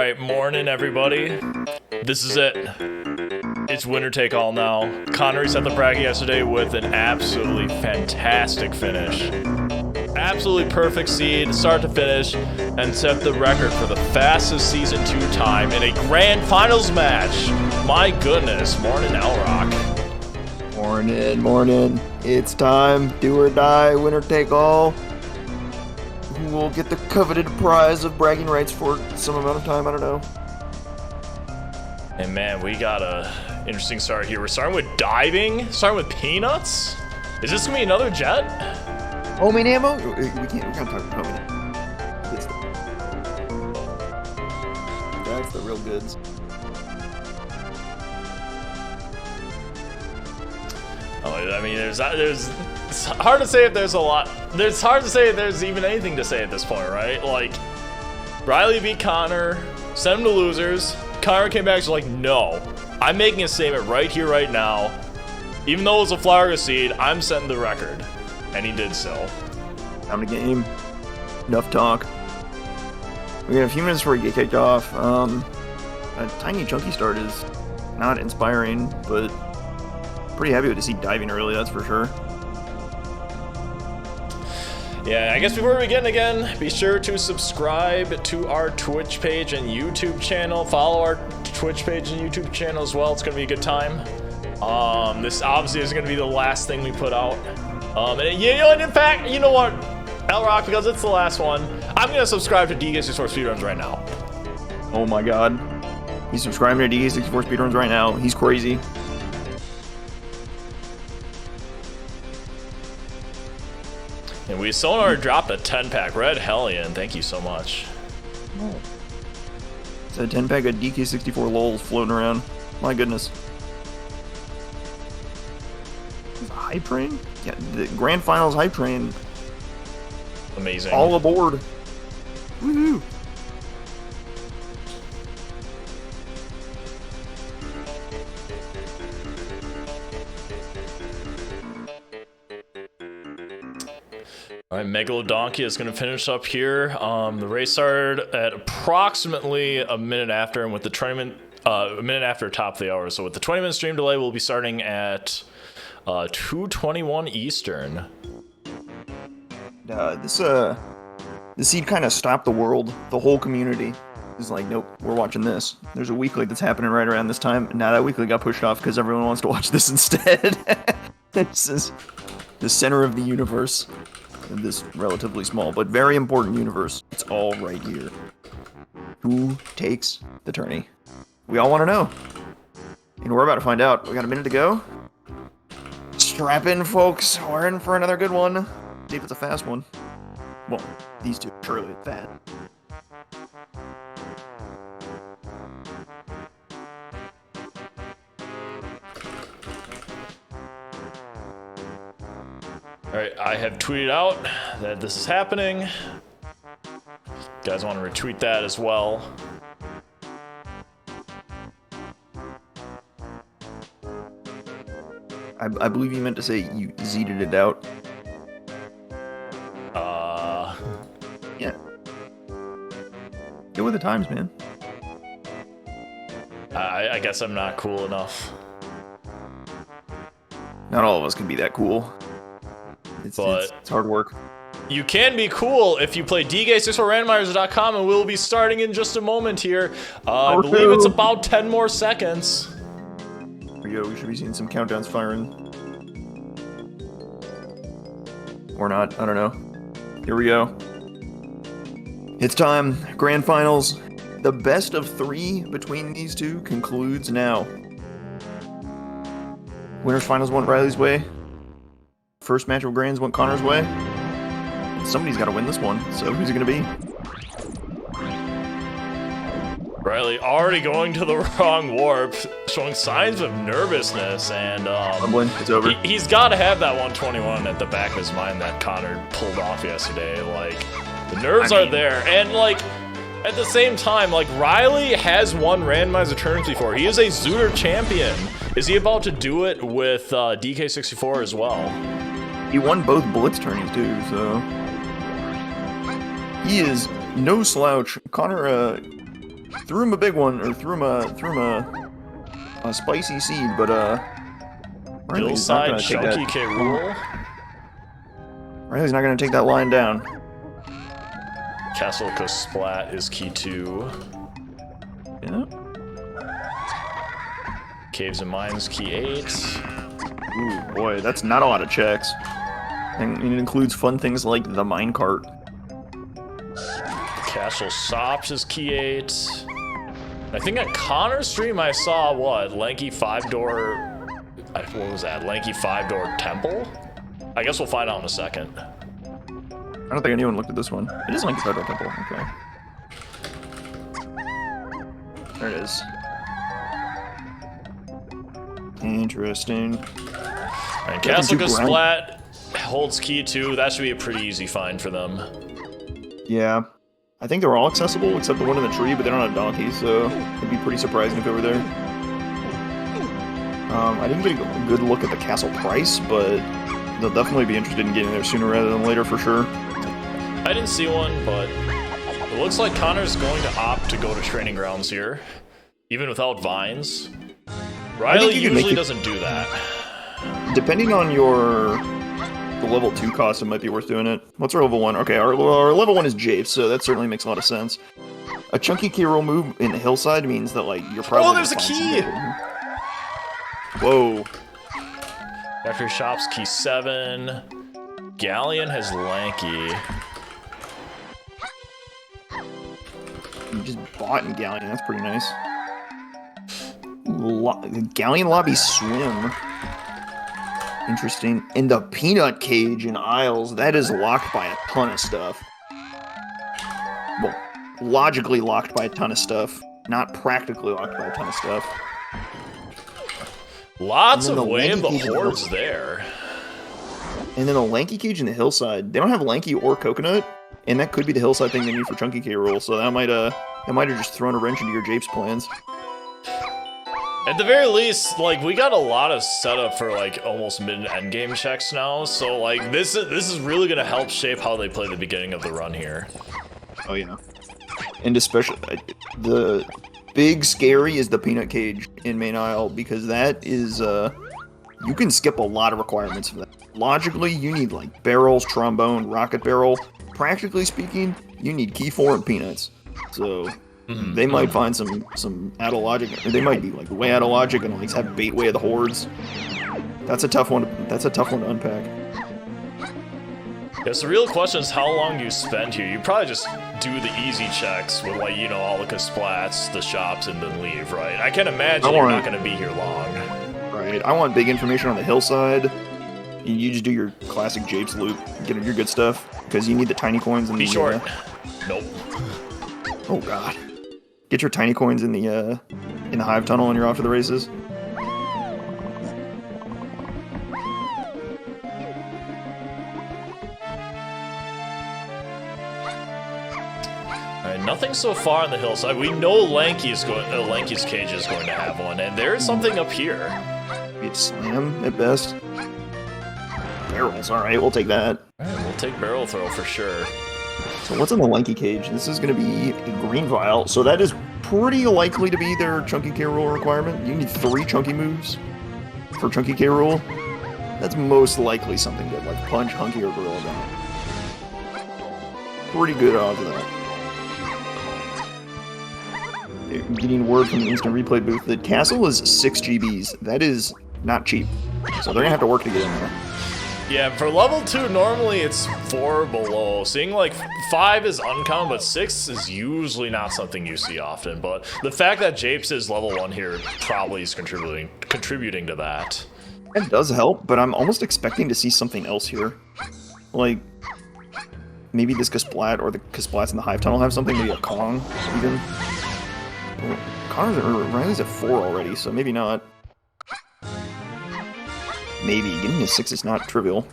Alright, morning everybody. This is it. It's winner take all now. Connor set the bracket yesterday with an absolutely fantastic finish. Absolutely perfect seed, start to finish, and set the record for the fastest Season 2 time in a Grand Finals match. My goodness, morning Elrock. Morning. It's time, do or die, winner take all. Who will get the coveted prize of bragging rights for some amount of time, I don't know. And man, we got a interesting start here. We're starting with diving, starting with peanuts. Is this gonna be another jet? Homing ammo? We can't talk about homing ammo. That's the real goods. I mean, it's hard to say if there's a lot. It's hard to say if there's even anything to say at this point, right? Like, Riley beat Connor, sent him to losers. Connor came back and was like, no, I'm making a statement right here, right now. Even though it was a flower seed, I'm setting the record. And he did so. Time to game. Enough talk. We got a few minutes before we get kicked off. A tiny chunky start is not inspiring, but pretty happy to see diving early, that's for sure. Yeah, I guess before we begin again, be sure to subscribe to our Twitch page and YouTube channel. Follow our Twitch page and YouTube channel as well. It's going to be a good time. This obviously is going to be the last thing we put out. And in fact, you know what, Elrock, because it's the last one, I'm going to subscribe to DK64 Speedruns right now. Oh my god. He's subscribing to DK64 Speedruns right now. He's crazy. And we sonar dropped a 10-pack. Red Hellion, thank you so much. Oh. It's a 10-pack of DK64 lols floating around. My goodness. Hype train? Yeah, the Grand Finals hype train. Amazing. All aboard. Woohoo! Alright, Megalodonkey is going to finish up here. The race started at approximately a minute after, and with the tournament, a minute after top of the hour. So with the 20-minute stream delay, we'll be starting at 2:21 Eastern. This seed kind of stopped the world. The whole community is like, nope, we're watching this. There's a weekly that's happening right around this time, and now that weekly got pushed off because everyone wants to watch this instead. This is the center of the universe. This relatively small but very important universe. It's all right here. Who takes the tourney? We all want to know. And we're about to find out. We got a minute to go. Strap in, folks. We're in for another good one. See if it's a fast one. Well, these two surely it's fast. Alright, I have tweeted out that this is happening. You guys want to retweet that as well. I believe you meant to say you zeeted it out. Yeah. Get with the times, man. I guess I'm not cool enough. Not all of us can be that cool. It's hard work. You can be cool if you play DK64Randomizer.com, and we'll be starting in just a moment here. I believe it's about 10 more seconds. There we go. We should be seeing some countdowns firing. Or not. I don't know. Here we go. It's time. Grand Finals. The best of 3 between these two concludes now. Winners Finals went Riley's way. First match of Grands went Connor's way. Somebody's got to win this one, so who's it going to be? Riley already going to the wrong warp, showing signs of nervousness, and it's over. He's got to have that 121 at the back of his mind that Connor pulled off yesterday. Like, the nerves are there, and like, at the same time, like, Riley has won randomizer tournaments before. He is a Zooter champion. Is he about to do it with DK64 as well? He won both Blitz tourneys too, so he is no slouch. Connor threw him a big one, or threw him a spicy seed, but Riley's not gonna take Chunky that. K. Rool. Riley's not gonna take that line down. Castle Splat is key 2. Yeah. Caves and Mines key 8. Ooh, boy, that's not a lot of checks. And it includes fun things like the minecart. Castle Sops is key 8. I think on Connor's stream I saw, what, lanky 5-door... What was that? Lanky 5-door temple? I guess we'll find out in a second. I don't think anyone looked at this one. It is lanky 5-door temple, okay. There it is. Interesting. And Castle Splat holds key 2. That should be a pretty easy find for them. Yeah. I think they're all accessible except the one in the tree, but they don't have donkeys, so it'd be pretty surprising if they were there. I didn't get a good look at the castle price, but they'll definitely be interested in getting there sooner rather than later for sure. I didn't see one, but it looks like Connor's going to opt to go to training grounds here, even without vines. Riley usually doesn't do that. Depending on the level 2 cost, it might be worth doing it. What's our level 1? Okay, our level 1 is Japes, so that certainly makes a lot of sense. A chunky key roll move in the hillside means that, like, you're probably... Oh, there's a key! Whoa. After shops, key 7. Galleon has Lanky. You just bought in Galleon, that's pretty nice. Galleon Lobby Swim. Interesting. And the Peanut Cage in Isles, that is locked by a ton of stuff. Well, logically locked by a ton of stuff, not practically locked by a ton of stuff. Lots of wave the hordes there. And then the Lanky Cage in the hillside. They don't have Lanky or Coconut, and that could be the hillside thing they need for Chunky K. Rool, so that might have just thrown a wrench into your Japes plans. At the very least, like, we got a lot of setup for, like, almost mid-end game checks now, so, like, this is really gonna help shape how they play the beginning of the run here. Oh, yeah. And especially, the big scary is the Peanut Cage in Main Isle, because that is, you can skip a lot of requirements for that. Logically, you need, like, barrels, trombone, rocket barrel. Practically speaking, you need key 4 and peanuts. So... they might find some out of logic, or they might be like way out of logic and like have bait way of the hordes. That's a tough one. That's a tough one to unpack. Yes, the real question is how long do you spend here? You probably just do the easy checks with, like, you know, all the splats, the shops, and then leave, right? I can't imagine you're not going to be here long. Right. I want big information on the hillside. You just do your classic Japes loop, get your good stuff, because you need the tiny coins and Be short. Nope. Oh god. Get your tiny coins in the hive tunnel and you're off to the races. Alright, nothing so far on the hillside. We know Lanky's cage is going to have one, and there is something up here. You'd slam at best. Barrels, alright, we'll take that. Alright, we'll take barrel throw for sure. So what's in the Lanky Cage? This is going to be a green vial, so that is pretty likely to be their Chunky K. Rool requirement. You need 3 chunky moves for Chunky K. Rool. That's most likely something good, like Punch, Hunky, or Gorilla Down. Pretty good odds of that. Getting word from the instant replay booth that Castle is 6 GBs. That is not cheap. So they're going to have to work to get in there. Yeah, for level 2, normally it's 4 below. Seeing like 5 is uncommon, but 6 is usually not something you see often. But the fact that Japes is level 1 here probably is contributing to that. It does help, but I'm almost expecting to see something else here. Like, maybe this Kasplat or the Kasplats in the Hive Tunnel have something, maybe a Kong, even. Riley's at 4 already, so maybe not. Maybe. Getting a 6 is not trivial.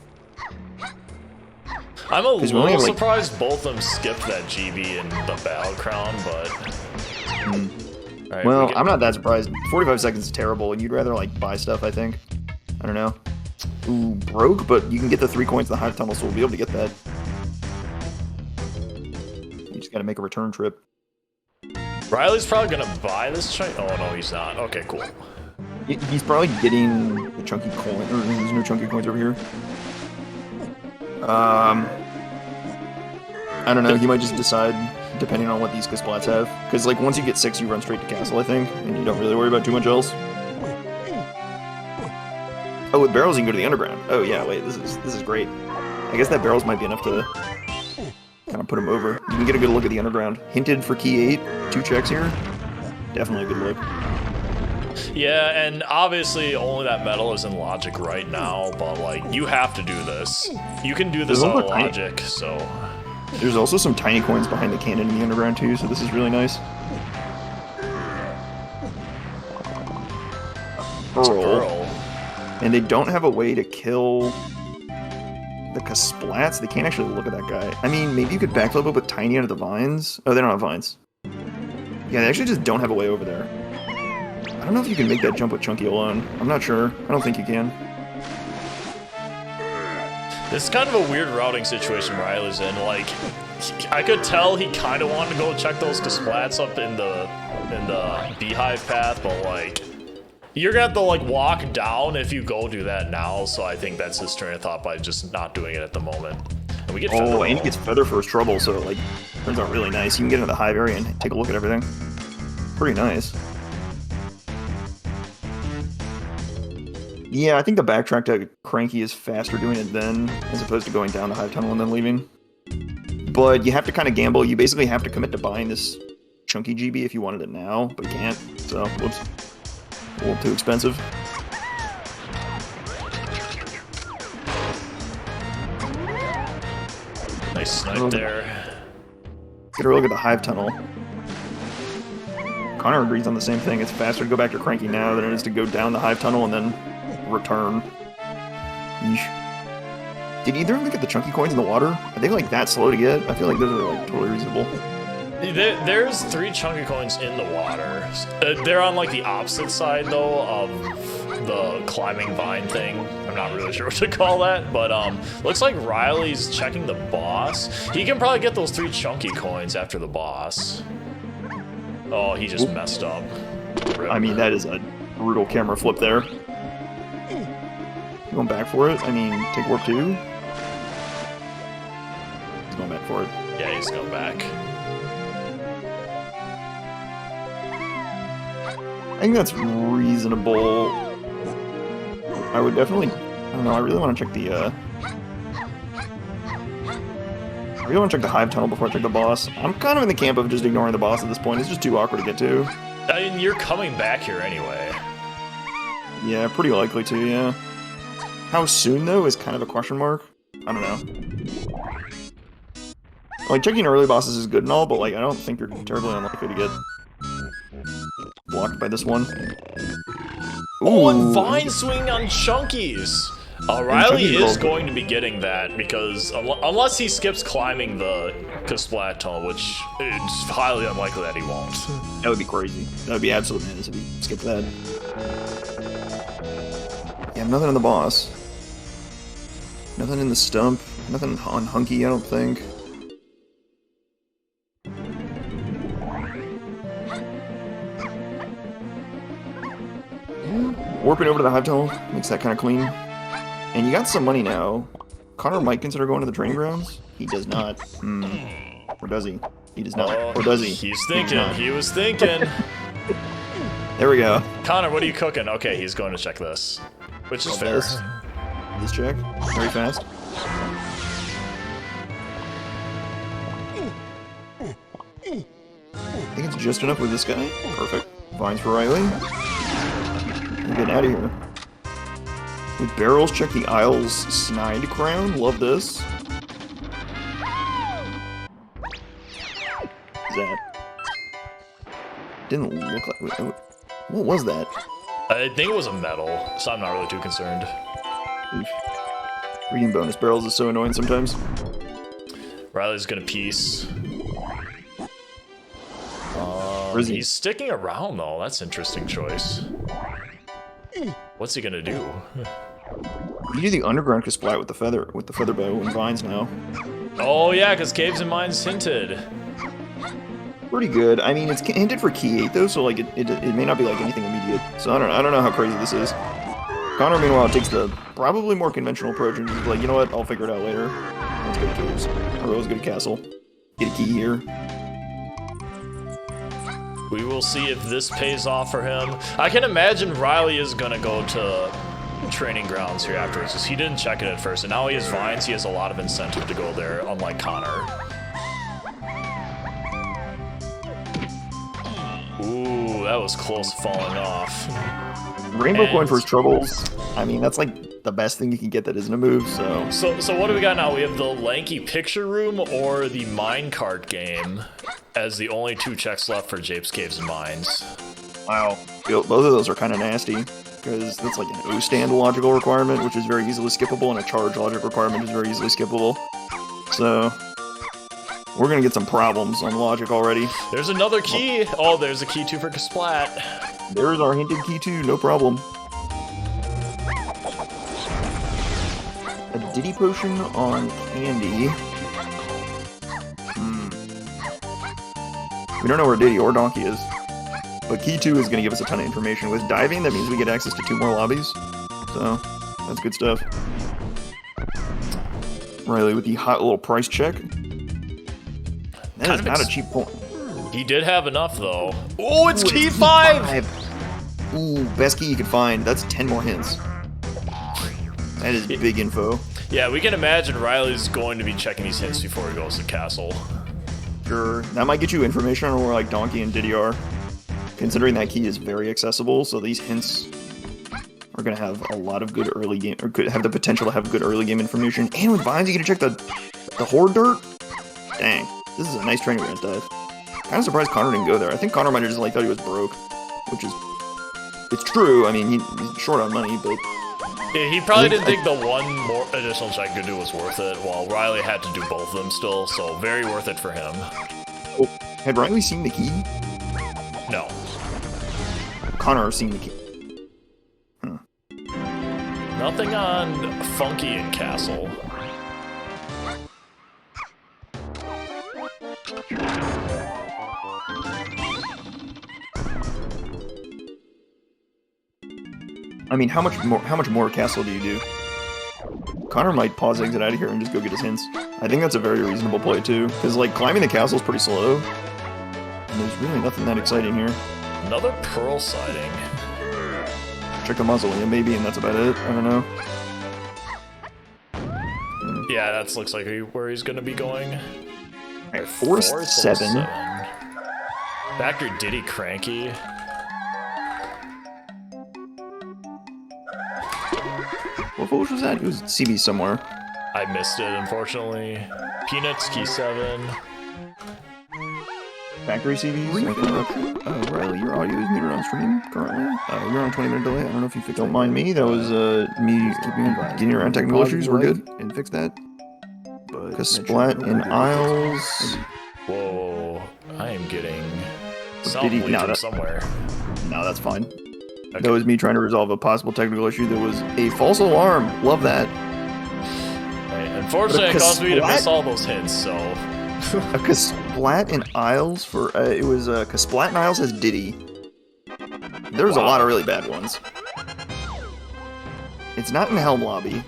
I'm a little surprised both of them skipped that GB and the Battle Crown, but... Right, well, I'm not that surprised. 45 seconds is terrible, and you'd rather, like, buy stuff, I think. I don't know. Ooh, broke, but you can get the 3 coins in the Hive Tunnel, so we'll be able to get that. You just gotta make a return trip. Riley's probably gonna buy this chunk. Oh no, he's not. Okay, cool. He's probably getting the chunky coin. Or there's no chunky coins over here. I don't know. He might just decide, depending on what these Kasplats have. Because like once you get 6, you run straight to castle, I think, and you don't really worry about too much else. Oh, with barrels you can go to the underground. Oh yeah, wait, this is great. I guess that barrels might be enough to kind of put him over. You can get a good look at the underground. Hinted for key 8. 2 checks here. Definitely a good look. Yeah, and obviously only that metal is in logic right now, but like you have to do this. You can do this on logic, so. There's also some tiny coins behind the cannon in the underground too, so this is really nice. Pearl. And they don't have a way to kill the Kasplats. They can't actually look at that guy. I mean, maybe you could backflip up with Tiny under the vines. Oh, they don't have vines. Yeah, they actually just don't have a way over there. I don't know if you can make that jump with Chunky alone. I'm not sure. I don't think you can. This is kind of a weird routing situation Riley's in. Like, I could tell he kind of wanted to go check those Kasplats up in the beehive path, but like, you're gonna have to like walk down if you go do that now. So I think that's his train of thought by just not doing it at the moment. And we get and he gets Feather First Trouble, so it like turns out really nice. You can get into the hive area and take a look at everything. Pretty nice. Yeah, I think the backtrack to Cranky is faster doing it then, as opposed to going down the hive tunnel and then leaving. But you have to kind of gamble. You basically have to commit to buying this Chunky GB if you wanted it now, but you can't. So, whoops. A little too expensive. Nice snipe there. Get a look at the hive tunnel. Connor agrees on the same thing. It's faster to go back to Cranky now than it is to go down the hive tunnel and then return. Yeesh. Did either of them look at the Chunky coins in the water? Are they like that slow to get? I feel like those are like totally reasonable. There's 3 chunky coins in the water. They're on like the opposite side though of the climbing vine thing. I'm not really sure what to call that, but looks like Riley's checking the boss. He can probably get those 3 chunky coins after the boss. Oh, he just messed up. Rip. I mean, that is a brutal camera flip there. Going back for it? I mean, take warp 2? He's going back for it. Yeah, he's going back. I think that's reasonable. I would definitely... I don't know, I really want to check the, I really want to check the hive tunnel before I check the boss. I'm kind of in the camp of just ignoring the boss at this point. It's just too awkward to get to. I mean, you're coming back here anyway. Yeah, pretty likely to, yeah. How soon, though, is kind of a question mark. I don't know. Like, checking early bosses is good and all, but, like, I don't think you're terribly unlikely to get blocked by this one. Ooh. Oh, and Vine Swing on Chunkies! Riley is going to be getting that, because unless he skips climbing the Kasplat tunnel, which it's highly unlikely that he won't. That would be crazy. That would be absolute madness if he skipped that. Yeah, nothing on the boss. Nothing in the stump. Nothing on Hunky, I don't think. Warping over to the hive tunnel makes that kind of clean. And you got some money now. Connor might consider going to the training grounds. He does not. Or does he? He does not. Or does he? He's thinking. He was thinking. There we go. Connor, what are you cooking? Okay, he's going to check this. Which is fair. This check. Very fast. I think it's just enough with this guy. Perfect. Vines for Riley. I'm getting out of here. With barrels, check the Isles Snide Crown. Love this. That didn't look like. Wait, what was that? I think it was a medal, so I'm not really too concerned. Oof. Reading bonus barrels is so annoying sometimes. Riley's gonna piece. Where is he? He's sticking around though. That's an interesting choice. What's he gonna do? You do the underground Kasplat with the feather bow and vines now. Oh yeah, because Caves and Mines hinted. Pretty good. I mean, it's hinted for key 8 though, so like it may not be like anything immediate. So I don't know how crazy this is. Connor, meanwhile, takes the probably more conventional approach and just like, you know what, I'll figure it out later. Let's go to caves. Or let's go to castle. Get a key here. We will see if this pays off for him. I can imagine Riley is gonna go to training grounds here afterwards, because he didn't check it at first, and now he has vines. He has a lot of incentive to go there, unlike Connor. Ooh, that was close to falling off. Rainbow coin for his troubles. I mean, that's like the best thing you can get that isn't a move, so. So what do we got now? We have the lanky picture room or the minecart game as the only 2 checks left for Japes, Caves, and Mines. Wow. Both of those are kind of nasty, because that's like an O-stand logical requirement, which is very easily skippable, and a charge logic requirement is very easily skippable. So, we're gonna get some problems on logic already. There's another key! Oh, there's a key too for Splat. There's our hinted key too, no problem. A Diddy potion on Candy. We don't know where Diddy or Donkey is. But key 2 is going to give us a ton of information. With diving, that means we get access to 2 more lobbies. So, that's good stuff. Riley with the hot little price check. That is not a cheap point. He did have enough, though. Oh, it's key 5! Ooh, best key you can find. That's 10 more hints. That is big info. Yeah, we can imagine Riley's going to be checking these hints before he goes to castle. Sure. That might get you information on where like Donkey and Diddy are. Considering that key is very accessible, so these hints are going to have a lot of good early game, or could have the potential to have good early game information. And with vines, you get to check the horde dirt. Dang, this is a nice training ground dive. Kind of surprised Connor didn't go there. I think Connor might have just like thought he was broke, which is, it's true. I mean, he's short on money, but yeah, he probably didn't think the one more additional check could do was worth it, while Riley had to do both of them still, so very worth it for him. Oh, had Riley seen the key? No. Connor seen the key. Nothing on Funky and Castle. I mean, how much more castle do you do? Connor might pause exit out of here and just go get his hints. I think that's a very reasonable play too, because like climbing the castle is pretty slow, and there's really nothing that exciting here. Another pearl sighting. Check the mausoleum maybe, and that's about it. I don't know. Yeah, that looks like where he's gonna be going. Alright, Forest 7. Factory Diddy Cranky. What forest was that? It was CB somewhere. I missed it, unfortunately. Peanuts, Key 7. Factory CVs? Riley, your audio is muted on stream currently. You're on 20-minute delay. I don't know if you fixed. Don't mind me. That was me getting around technical issues. We're good. And fix that. Because Splat and Isles. Whoa, I am getting No, somewhere. No, that's fine. Okay. That was me trying to resolve a possible technical issue that was a false alarm. Love that. Hey, unfortunately, it caused me to miss all those hints, so. Splat and Isles for it was cause Splat and Isles has Diddy. There's a lot of really bad ones. It's not in Helm Lobby.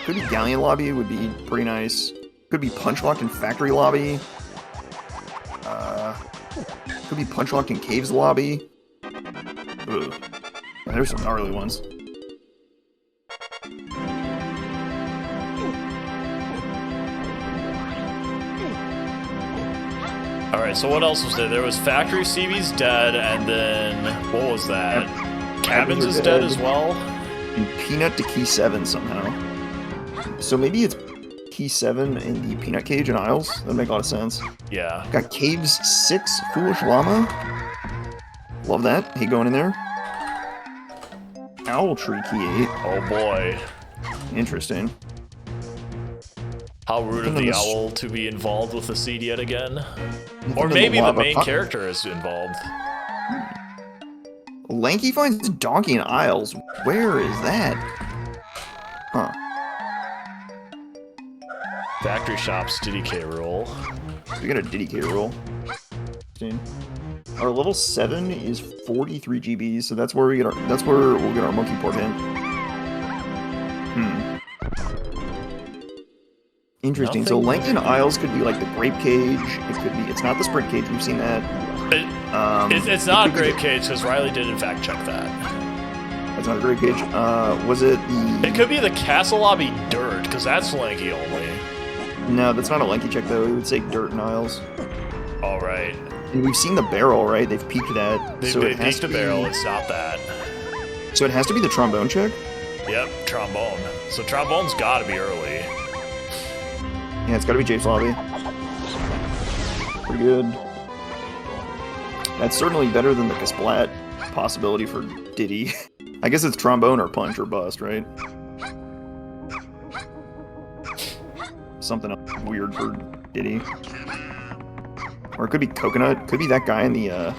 Could be Galleon Lobby, would be pretty nice. Could be Punch Locked in Factory Lobby. Could be Punch Locked in Caves Lobby. Ugh. Yeah, there's some gnarly ones. Alright, so what else was there? There was Factory CV's dead, and then, what was that? Cabins is dead as well? And Peanut to Key 7 somehow. So maybe it's Key 7 in the Peanut Cage in Isles? That'd make a lot of sense. Yeah. Got Caves 6, Foolish Llama. Love that. Hey, going in there. Owl Tree Key 8. Oh boy. Interesting. How rude of the owl to be involved with the seed yet again. Or maybe the main character is involved. Lanky finds Donkey in Isles. Where is that? Huh. Factory Shops DK roll. So we got a DK roll. Our level 7 is 43 GBs, so that's where we'll get our monkey port hint. Interesting. So Langton Isles could be like the grape cage. It's not the sprint cage. We've seen that. It's not a grape cage because Riley did in fact check that. That's not a grape cage. Was it the? It could be the castle lobby dirt because that's lanky only. No, that's not a lanky check though. It would say dirt and Isles. All right. And we've seen the barrel, right? They've peaked that. They peaked the barrel. It's not that. So it has to be the trombone check? Yep, trombone. So trombone's got to be early. Yeah, it's got to be Japes lobby. Pretty good. That's certainly better than the Kasplat possibility for Diddy. I guess it's trombone or punch or bust, right? Something weird for Diddy. Or it could be coconut. Could be that guy in the,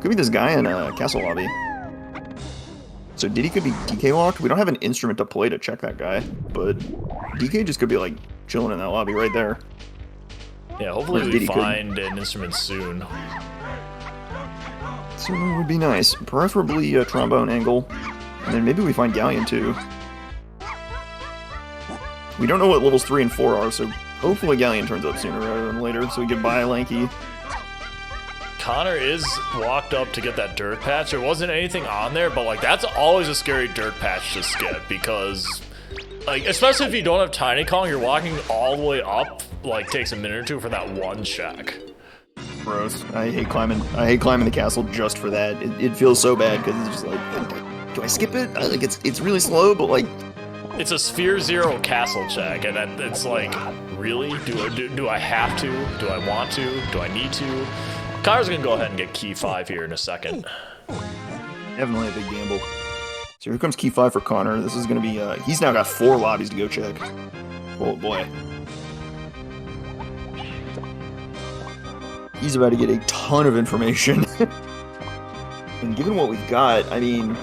could be this guy in Castle Lobby. So Diddy could be DK locked. We don't have an instrument to play to check that guy, but DK just could be like chilling in that lobby right there. Yeah, hopefully we find an instrument soon. So it would be nice. Preferably a trombone angle. And then maybe we find Galleon too. We don't know what levels 3 and 4 are, so hopefully Galleon turns up sooner rather than later, so we can buy Lanky. Connor is walked up to get that dirt patch. There wasn't anything on there, but like that's always a scary dirt patch to skip because, like, especially if you don't have Tiny Kong, you're walking all the way up. Like, takes a minute or two for that one check. Gross. I hate climbing the castle just for that. It feels so bad because it's just like, do I skip it? Like it's really slow, but like. It's a Sphere Zero castle check, and then it's like, really? Do I have to? Do I want to? Do I need to? Connor's gonna go ahead and get key 5 here in a second. Definitely a big gamble. So here comes key 5 for Connor. This is gonna be, he's now got 4 lobbies to go check. Oh boy. He's about to get a ton of information. And given what we've got, I mean,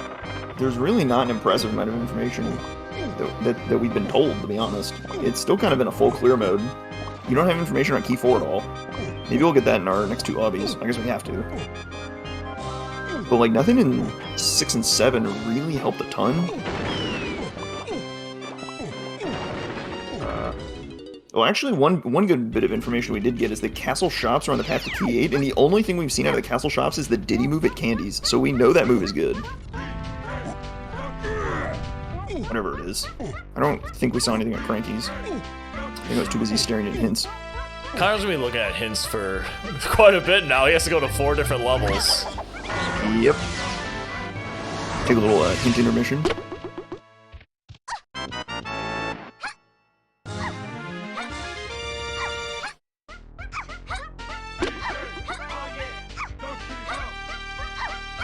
there's really not an impressive amount of information that we've been told, to be honest. It's still kind of in a full clear mode. You don't have information on key 4 at all. Maybe we'll get that in our next 2 lobbies. I guess we have to. But like nothing in 6 and 7 really helped a ton. Well, actually, one good bit of information we did get is the castle shops are on the path to key 8, and the only thing we've seen out of the castle shops is the Diddy move at Candies, so we know that move is good. Whatever it is. I don't think we saw anything at Cranky's. I think I was too busy staring at hints. Connor's gonna be looking at hints for quite a bit now. He has to go to 4 different levels. Yep. Take a little hint intermission.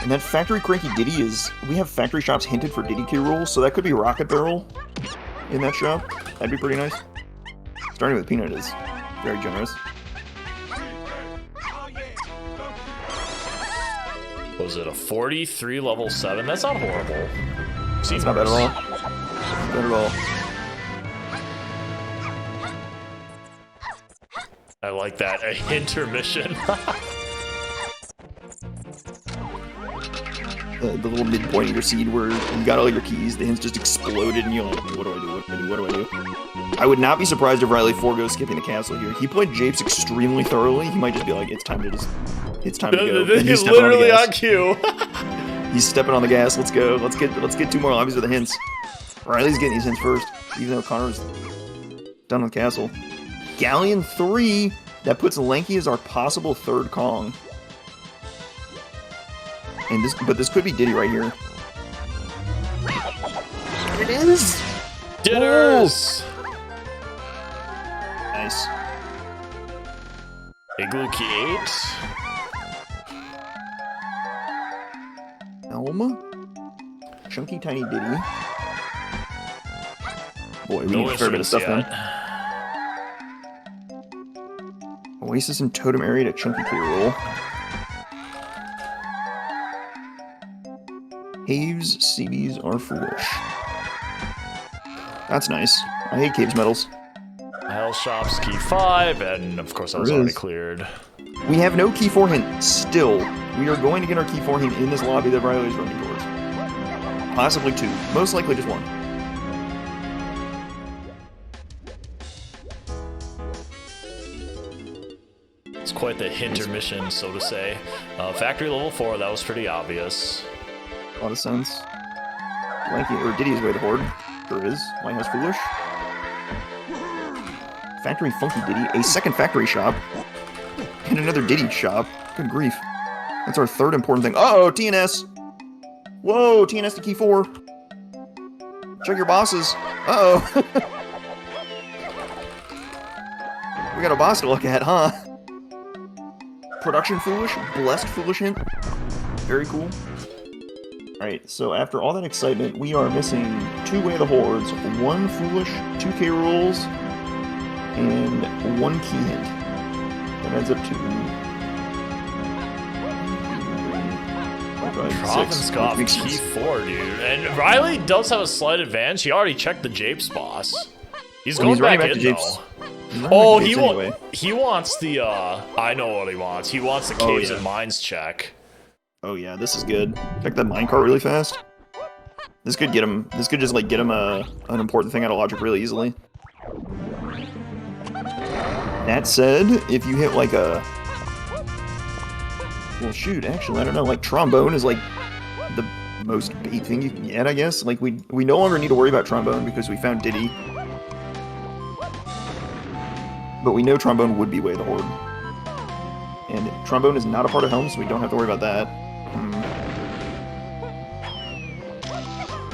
And that Factory Cranky Diddy is... We have factory shops hinted for Diddy key rules, so that could be Rocket Barrel in that shop. That'd be pretty nice. Starting with Peanut is very generous. Was it a 43 level 7? That's not horrible. It's not bad at all. Not bad at all. I like that. A intermission. The little midpoint of your seed where you got all your keys, the hints just exploded, and you're like, what do I do? What do I do? What do I do? I would not be surprised if Riley foregoes skipping the castle here. He played Japes extremely thoroughly. He might just be like, it's time to go. He's literally on cue. He's stepping on the gas. Let's go. Let's get 2 more lobbies with the hints. Riley's getting these hints first, even though Connor's done with castle. Galleon 3. That puts Lanky as our possible 3rd Kong. And this could be Diddy right here. It is! Dinners! Nice. Igloo key 8. Elma? Chunky Tiny Diddy. Boy, we need a fair bit of stuff then. Oasis and Totem Area to Chunky Key roll. Caves, CBs are foolish. That's nice. I hate Caves medals. Hell Shop's key 5, and of course that was already cleared. We have no key 4 hint still. We are going to get our key 4 hint in this lobby that Riley's running towards. Possibly 2. Most likely just 1. It's quite the intermission, so to say. Factory level 4, that was pretty obvious. A lot of sense. Lanky, or Diddy's way to hoard. Sure is. Lighthouse Foolish. Factory Funky Diddy. A second factory shop. And another Diddy shop. Good grief. That's our third important thing. Uh-oh, TNS! Whoa, TNS to key 4. Check your bosses. Uh-oh. We got a boss to look at, huh? Production Foolish. Blessed Foolish hint. Very cool. Alright, so after all that excitement, we are missing 2 Way of the Hordes, 1 Foolish, 2 K Rules, and 1 key hint. That adds up to... Provinskov key 4, dude. And Riley does have a slight advantage. He already checked the Japes boss. He's going back in, though. Oh, he wants the, I know what he wants. He wants the Caves and Mines check. Oh yeah, this is good. Check that minecart really fast. This could get him. This could just like get him an important thing out of logic really easily. That said, if you hit like a, well, shoot, actually, I don't know. Like trombone is like the most bait thing you can get, I guess. Like we no longer need to worry about trombone because we found Diddy. But we know trombone would be Way of the Horde, and trombone is not a part of Helm, so we don't have to worry about that.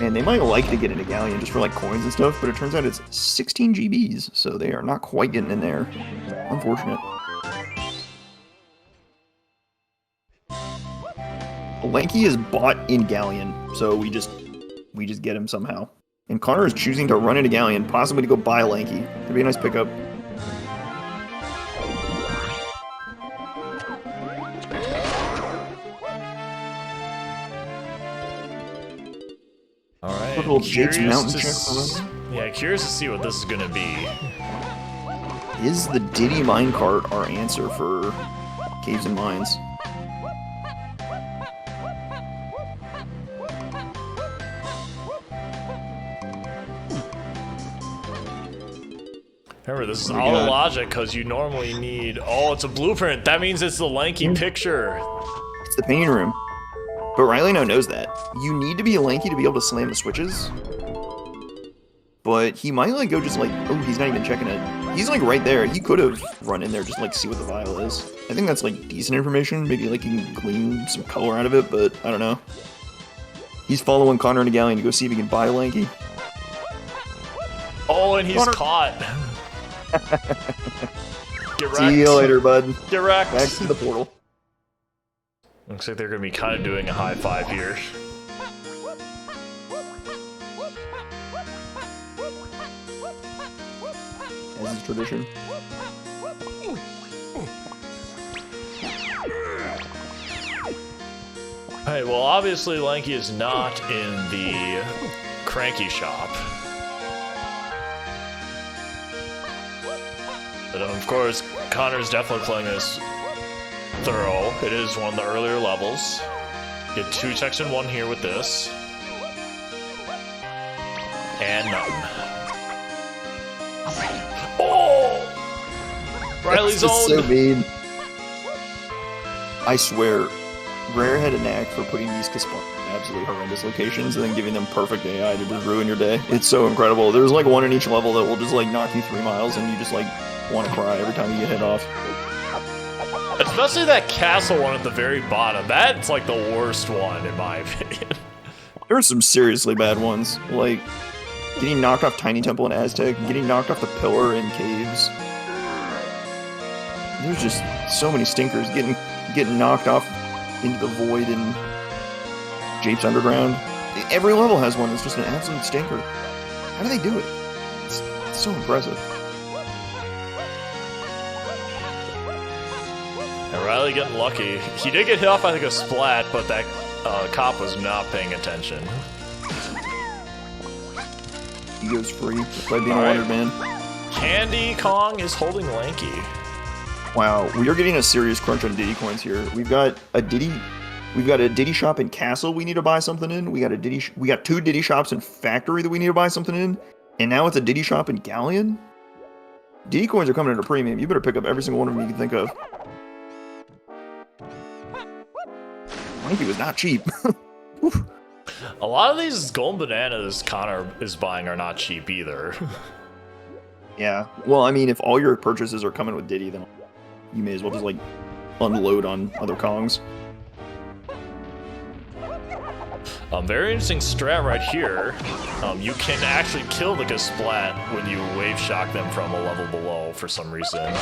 And they might like to get into Galleon just for like coins and stuff, but it turns out it's 16 GBs, so they are not quite getting in there. Unfortunate. Lanky is bought in Galleon, so we just get him somehow. And Connor is choosing to run into Galleon, possibly to go buy Lanky. Could be a nice pickup. Alright, curious to see what this is gonna be. Is the Diddy minecart our answer for Caves and Mines? Remember, this is all logic, because you normally need... Oh, it's a blueprint! That means it's the Lanky picture! It's the painting room. But Riley now knows that. You need to be Lanky to be able to slam the switches. But he might like go just like, oh, he's not even checking it. He's like right there. He could have run in there just like see what the vial is. I think that's like decent information. Maybe like you can glean some color out of it, but I don't know. He's following Connor into Galleon to go see if he can buy Lanky. Oh, and he's caught. Get wrecked. See you later, bud. Get wrecked. Back to the portal. Looks like they're going to be kind of doing a high five here. As is tradition. Alright, well obviously Lanky is not in the cranky shop. But of course, Connor's definitely playing this thorough. It is one of the earlier levels. Get 2 checks in 1 here with this. And none. Oh! Riley's own! So mean. I swear, Rare had a knack for putting these Kaspar in absolutely horrendous locations and then giving them perfect AI to just ruin your day. It's so incredible. There's like one in each level that will just like knock you 3 miles and you just like want to cry every time you get hit off. Especially that castle one at the very bottom. That's like the worst one, in my opinion. There are some seriously bad ones, like getting knocked off Tiny Temple in Aztec, getting knocked off the pillar in Caves. There's just so many stinkers. Getting knocked off into the void in Japes Underground. Every level has one that's just an absolute stinker. How do they do it? It's so impressive. And Riley getting lucky. He did get hit off, I think, a splat, but that cop was not paying attention. He goes free by being a wondered man. Candy Kong is holding Lanky. Wow, we are getting a serious crunch on Diddy coins here. We've got a Diddy shop in Castle we need to buy something in. We got two Diddy shops in Factory that we need to buy something in. And now it's a Diddy shop in Galleon. Diddy coins are coming at a premium. You better pick up every single one of them you can think of. Lanky was not cheap. A lot of these golden bananas Connor is buying are not cheap either. Yeah. Well, I mean, if all your purchases are coming with Diddy, then you may as well just, like, unload on other Kongs. Very interesting strat right here. You can actually kill the Gasplat when you wave shock them from a level below for some reason.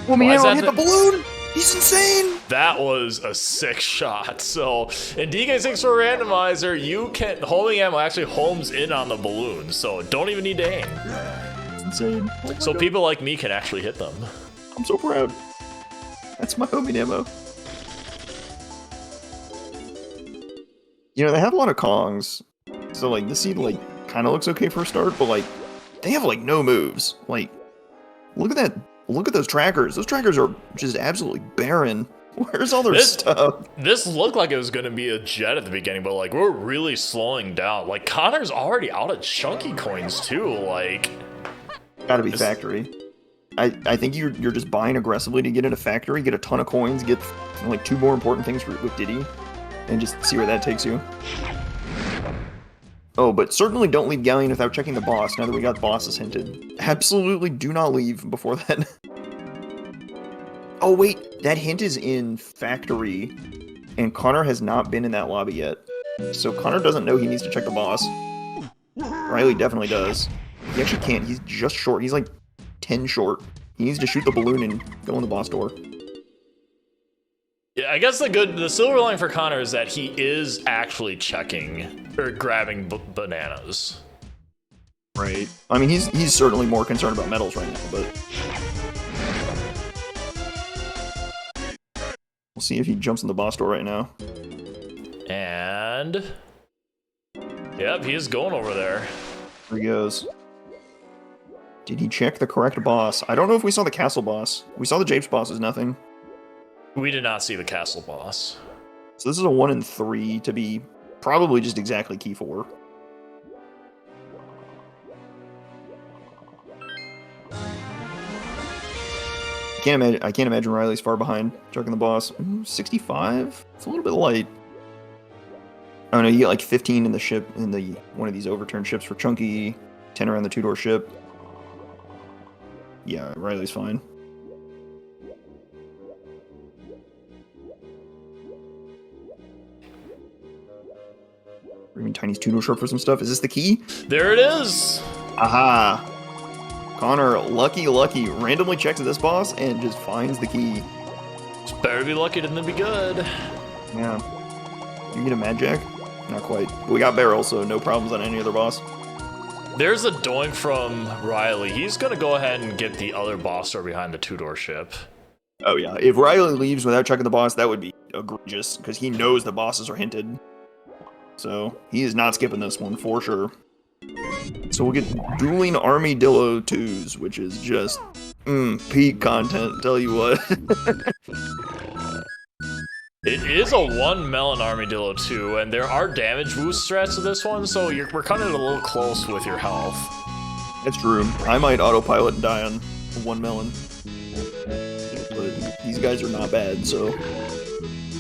Well, man, hit the balloon! He's insane! That was a sick shot. So, in DK64 Randomizer, you can, homing ammo actually homes in on the balloon, so don't even need to aim. It's insane. Oh so God. People like me can actually hit them. I'm so proud. That's my homing ammo. You know, they have a lot of Kongs, so, like, this seed, like, kind of looks okay for a start, but, like, they have, like, no moves. Like, look at that. Look at those trackers. Those trackers are just absolutely barren. Where's all their stuff? This looked like it was going to be a jet at the beginning, but, like, we're really slowing down. Like, Connor's already out of chunky coins, too. Like, gotta be Factory. I think you're just buying aggressively to get into Factory, get a ton of coins, get, like, two more important things with Diddy, and just see where that takes you. Oh, but certainly don't leave Galleon without checking the boss, now that we got bosses hinted. Absolutely do not leave before that. Oh wait, that hint is in Factory, and Connor has not been in that lobby yet. So Connor doesn't know he needs to check the boss. Riley definitely does. He actually can't, he's just short, he's like 10 short. He needs to shoot the balloon and go in the boss door. yeah, I guess the silver lining for Connor is that he is actually checking or grabbing bananas. Right. I mean, he's certainly more concerned about medals right now, but we'll see if he jumps in the boss door right now. And yep, he is going over there. There he goes. Did he check the correct boss? I don't know if we saw the castle boss. We saw the Japes boss as nothing. We did not see the castle boss. So this is a 1 in 3 to be probably just exactly key 4. I can't imagine Riley's far behind checking the boss. 65? It's a little bit light. Oh no, you get like 15 in the ship in the one of these overturned ships for Chunky, 10 around the 2-door ship. Yeah, Riley's fine. Even Tiny's 2-door short for some stuff. Is this the key? There it is! Aha! Connor, lucky, randomly checks this boss and just finds the key. Just better be lucky than to be good. Yeah. You get a Mad Jack? Not quite. But we got Barrel, so no problems on any other boss. There's a doink from Riley. He's gonna go ahead and get the other boss door behind the 2-door ship. Oh yeah, if Riley leaves without checking the boss, that would be egregious, because he knows the bosses are hinted. So, he is not skipping this one, for sure. So we'll get Dueling Armadillo 2s, which is just, peak content, tell you what. It is a 1 melon Armadillo 2, and there are damage boost strats to this one, so we're cutting it a little close with your health. That's true. I might autopilot and die on 1 melon. But these guys are not bad, so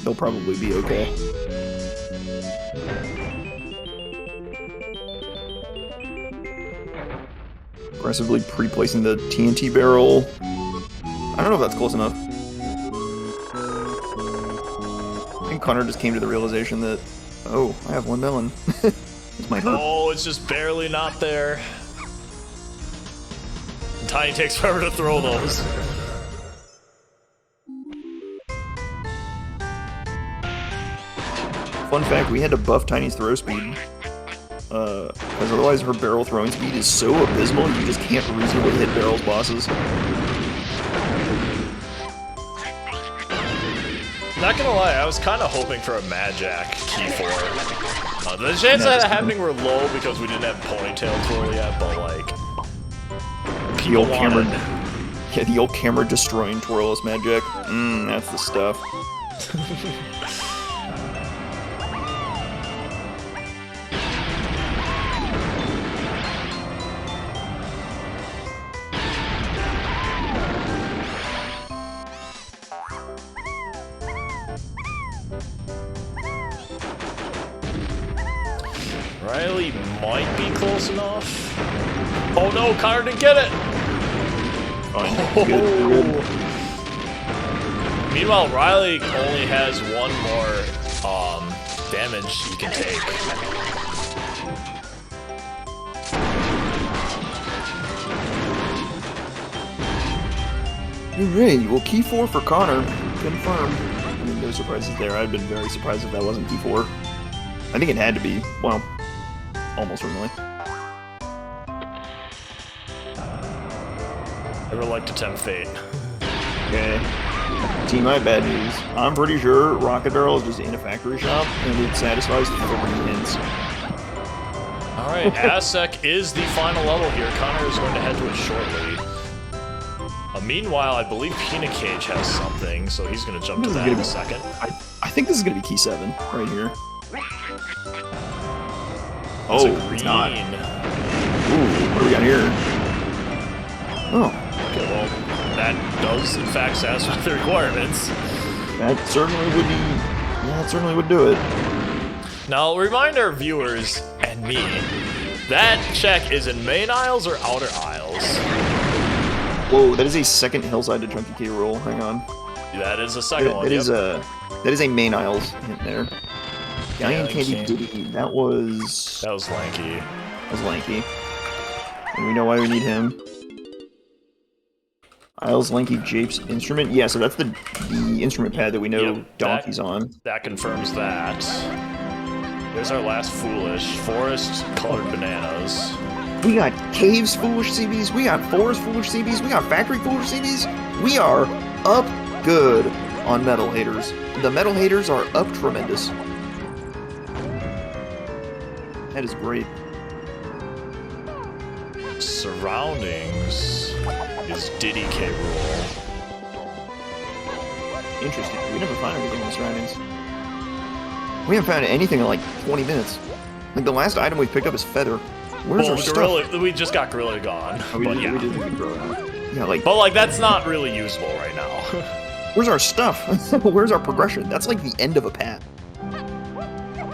they'll probably be okay. Aggressively pre-placing the TNT barrel. I don't know if that's close enough. I think Connor just came to the realization that, oh, I have 1 melon. This might hurt. Oh, it's just barely not there. Tiny takes forever to throw those. Fun fact, we had to buff Tiny's throw speed. Because otherwise her barrel throwing speed is so abysmal, you just can't reasonably hit Barrel's bosses. Not gonna lie, I was kind of hoping for a Mad Jack key 4. The chances of that happening were low because we didn't have Ponytail twirl yet, but like... people want it. Yeah, the old camera destroying twirlless magic. That's the stuff. Riley might be close enough. Oh no, Connor didn't get it! Fine. Good. Meanwhile, Riley only has one more damage he can take. Alright, well, key 4 for Connor. Confirmed. I mean, no surprises there. I'd been very surprised if that wasn't key 4. I think it had to be. Well, almost certainly. Never like to tempt fate. Okay. Team I bad news. I'm pretty sure Rocket Barrel is just in a factory shop, and it satisfies 3 hints. Alright, Aztec is the final level here. Connor is going to head to it shortly. Meanwhile, I believe Peanut Cage has something, so he's going to jump to that in a second. I think this is going to be key 7 right here. It's a it's not. green. Ooh, what do we got here? Oh. Okay, well, that does in fact satisfy the requirements. That certainly would be... Yeah, that certainly would do it. Now, remind our viewers, and me, that check is in main aisles or outer aisles? Whoa, that is a second Hillside to Chunky K roll. Hang on. That is a second one, That is a main aisles hint there. Giant Candy Diddy, that was... That was Lanky. That was Lanky. And we know why we need him. Isles Lanky Japes instrument. Yeah, so that's the instrument pad that we know Donkey's on. That confirms that. There's our last Foolish. Forest Colored Bananas. We got Caves Foolish CBs, we got Forest Foolish CBs, we got Factory Foolish CBs. We are up good on Metal Haters. The Metal Haters are up tremendous. That is great. Surroundings is Diddy K roll. Interesting. We never found anything in the surroundings. We haven't found anything in like 20 minutes. Like the last item we picked up is Feather. Where's our stuff? We just got Gorilla gone. Oh, we but did, yeah. we did get Gorilla. Yeah, like. But like that's not really usable right now. Where's our stuff? Where's our progression? That's like the end of a path.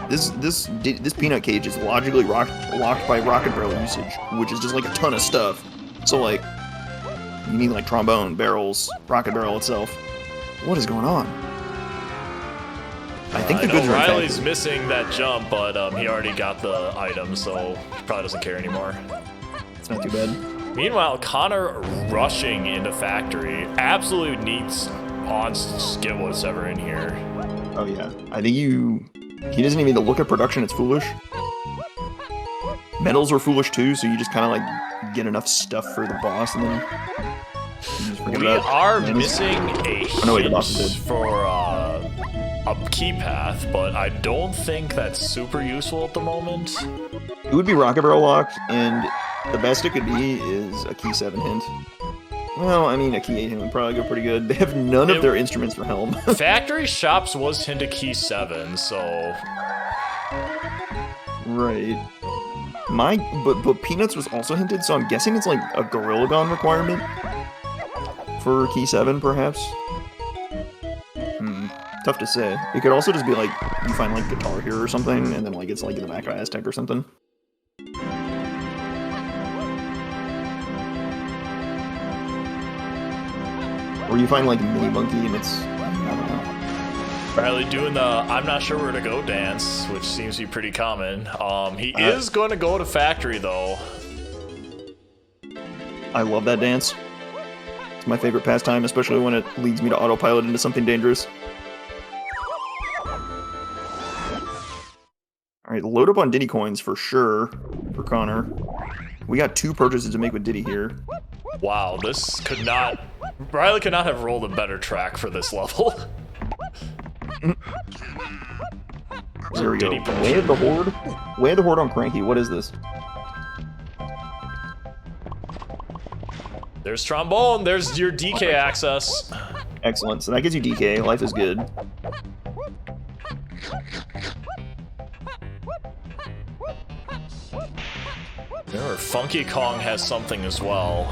This peanut cage is logically locked by Rocket Barrel usage, which is just like a ton of stuff. So like, you need like trombone, barrels, Rocket Barrel itself. What is going on? I think the goods are Riley's missing that jump, but he already got the item, so he probably doesn't care anymore. It's not too bad. Meanwhile, Connor rushing into factory absolutely needs odds to get what's ever in here. Oh yeah, I think he doesn't even need to look at production. It's foolish. Metals are foolish too, so you just kind of like get enough stuff for the boss, and then we are missing a hint for a key path, but I don't think that's super useful at the moment. It would be Rocket Barrel locked, and the best it could be is a key 7 hint. Well, I mean, a key 8 hint would probably go pretty good. They have none of their instruments for Helm. Factory Shops was hinted key 7, so... Right. But Peanuts was also hinted, so I'm guessing it's like a Gorilla Gun requirement for key 7, perhaps? Tough to say. It could also just be like, you find like Guitar Hero or something, and then like it's like in the back of Aztec or something. Or you find like Mini Monkey and it's, I don't know. Riley doing the I'm not sure where to go dance, which seems to be pretty common. He is going to go to factory though. I love that dance. It's my favorite pastime, especially when it leads me to autopilot into something dangerous. Alright, load up on Diddy coins for sure, for Connor. We got 2 purchases to make with Diddy here. Wow, this could not... Riley could not have rolled a better track for this level. There we go. Way of the Horde? Way of the Horde on Cranky, what is this? There's trombone. There's your DK access. Excellent. So that gives you DK. Life is good. Or Funky Kong has something as well.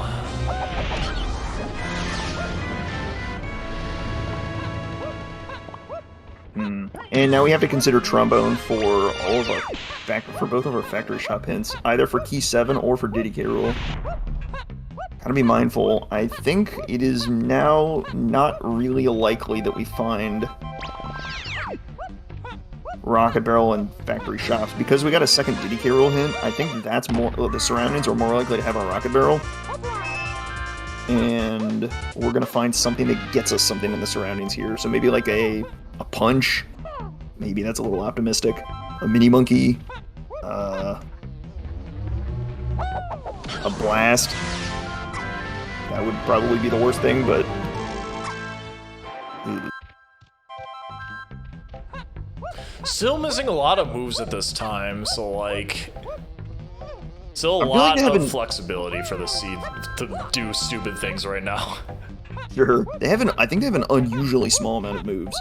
And now we have to consider trombone for all of our for both of our factory shop hints, either for key 7 or for Diddy K. Rool. Gotta be mindful. I think it is now not really likely that we find Rocket Barrel and factory shops because we got a second Diddy K. Rool hint. I think that's more. The surroundings are more likely to have our Rocket Barrel, and we're gonna find something that gets us something in the surroundings here. So maybe like a punch. Maybe that's a little optimistic. A mini monkey. A blast. That would probably be the worst thing, but. Still missing a lot of moves at this time, so like. Still a lot of flexibility for the seed to do stupid things right now. Sure. I think they have an unusually small amount of moves.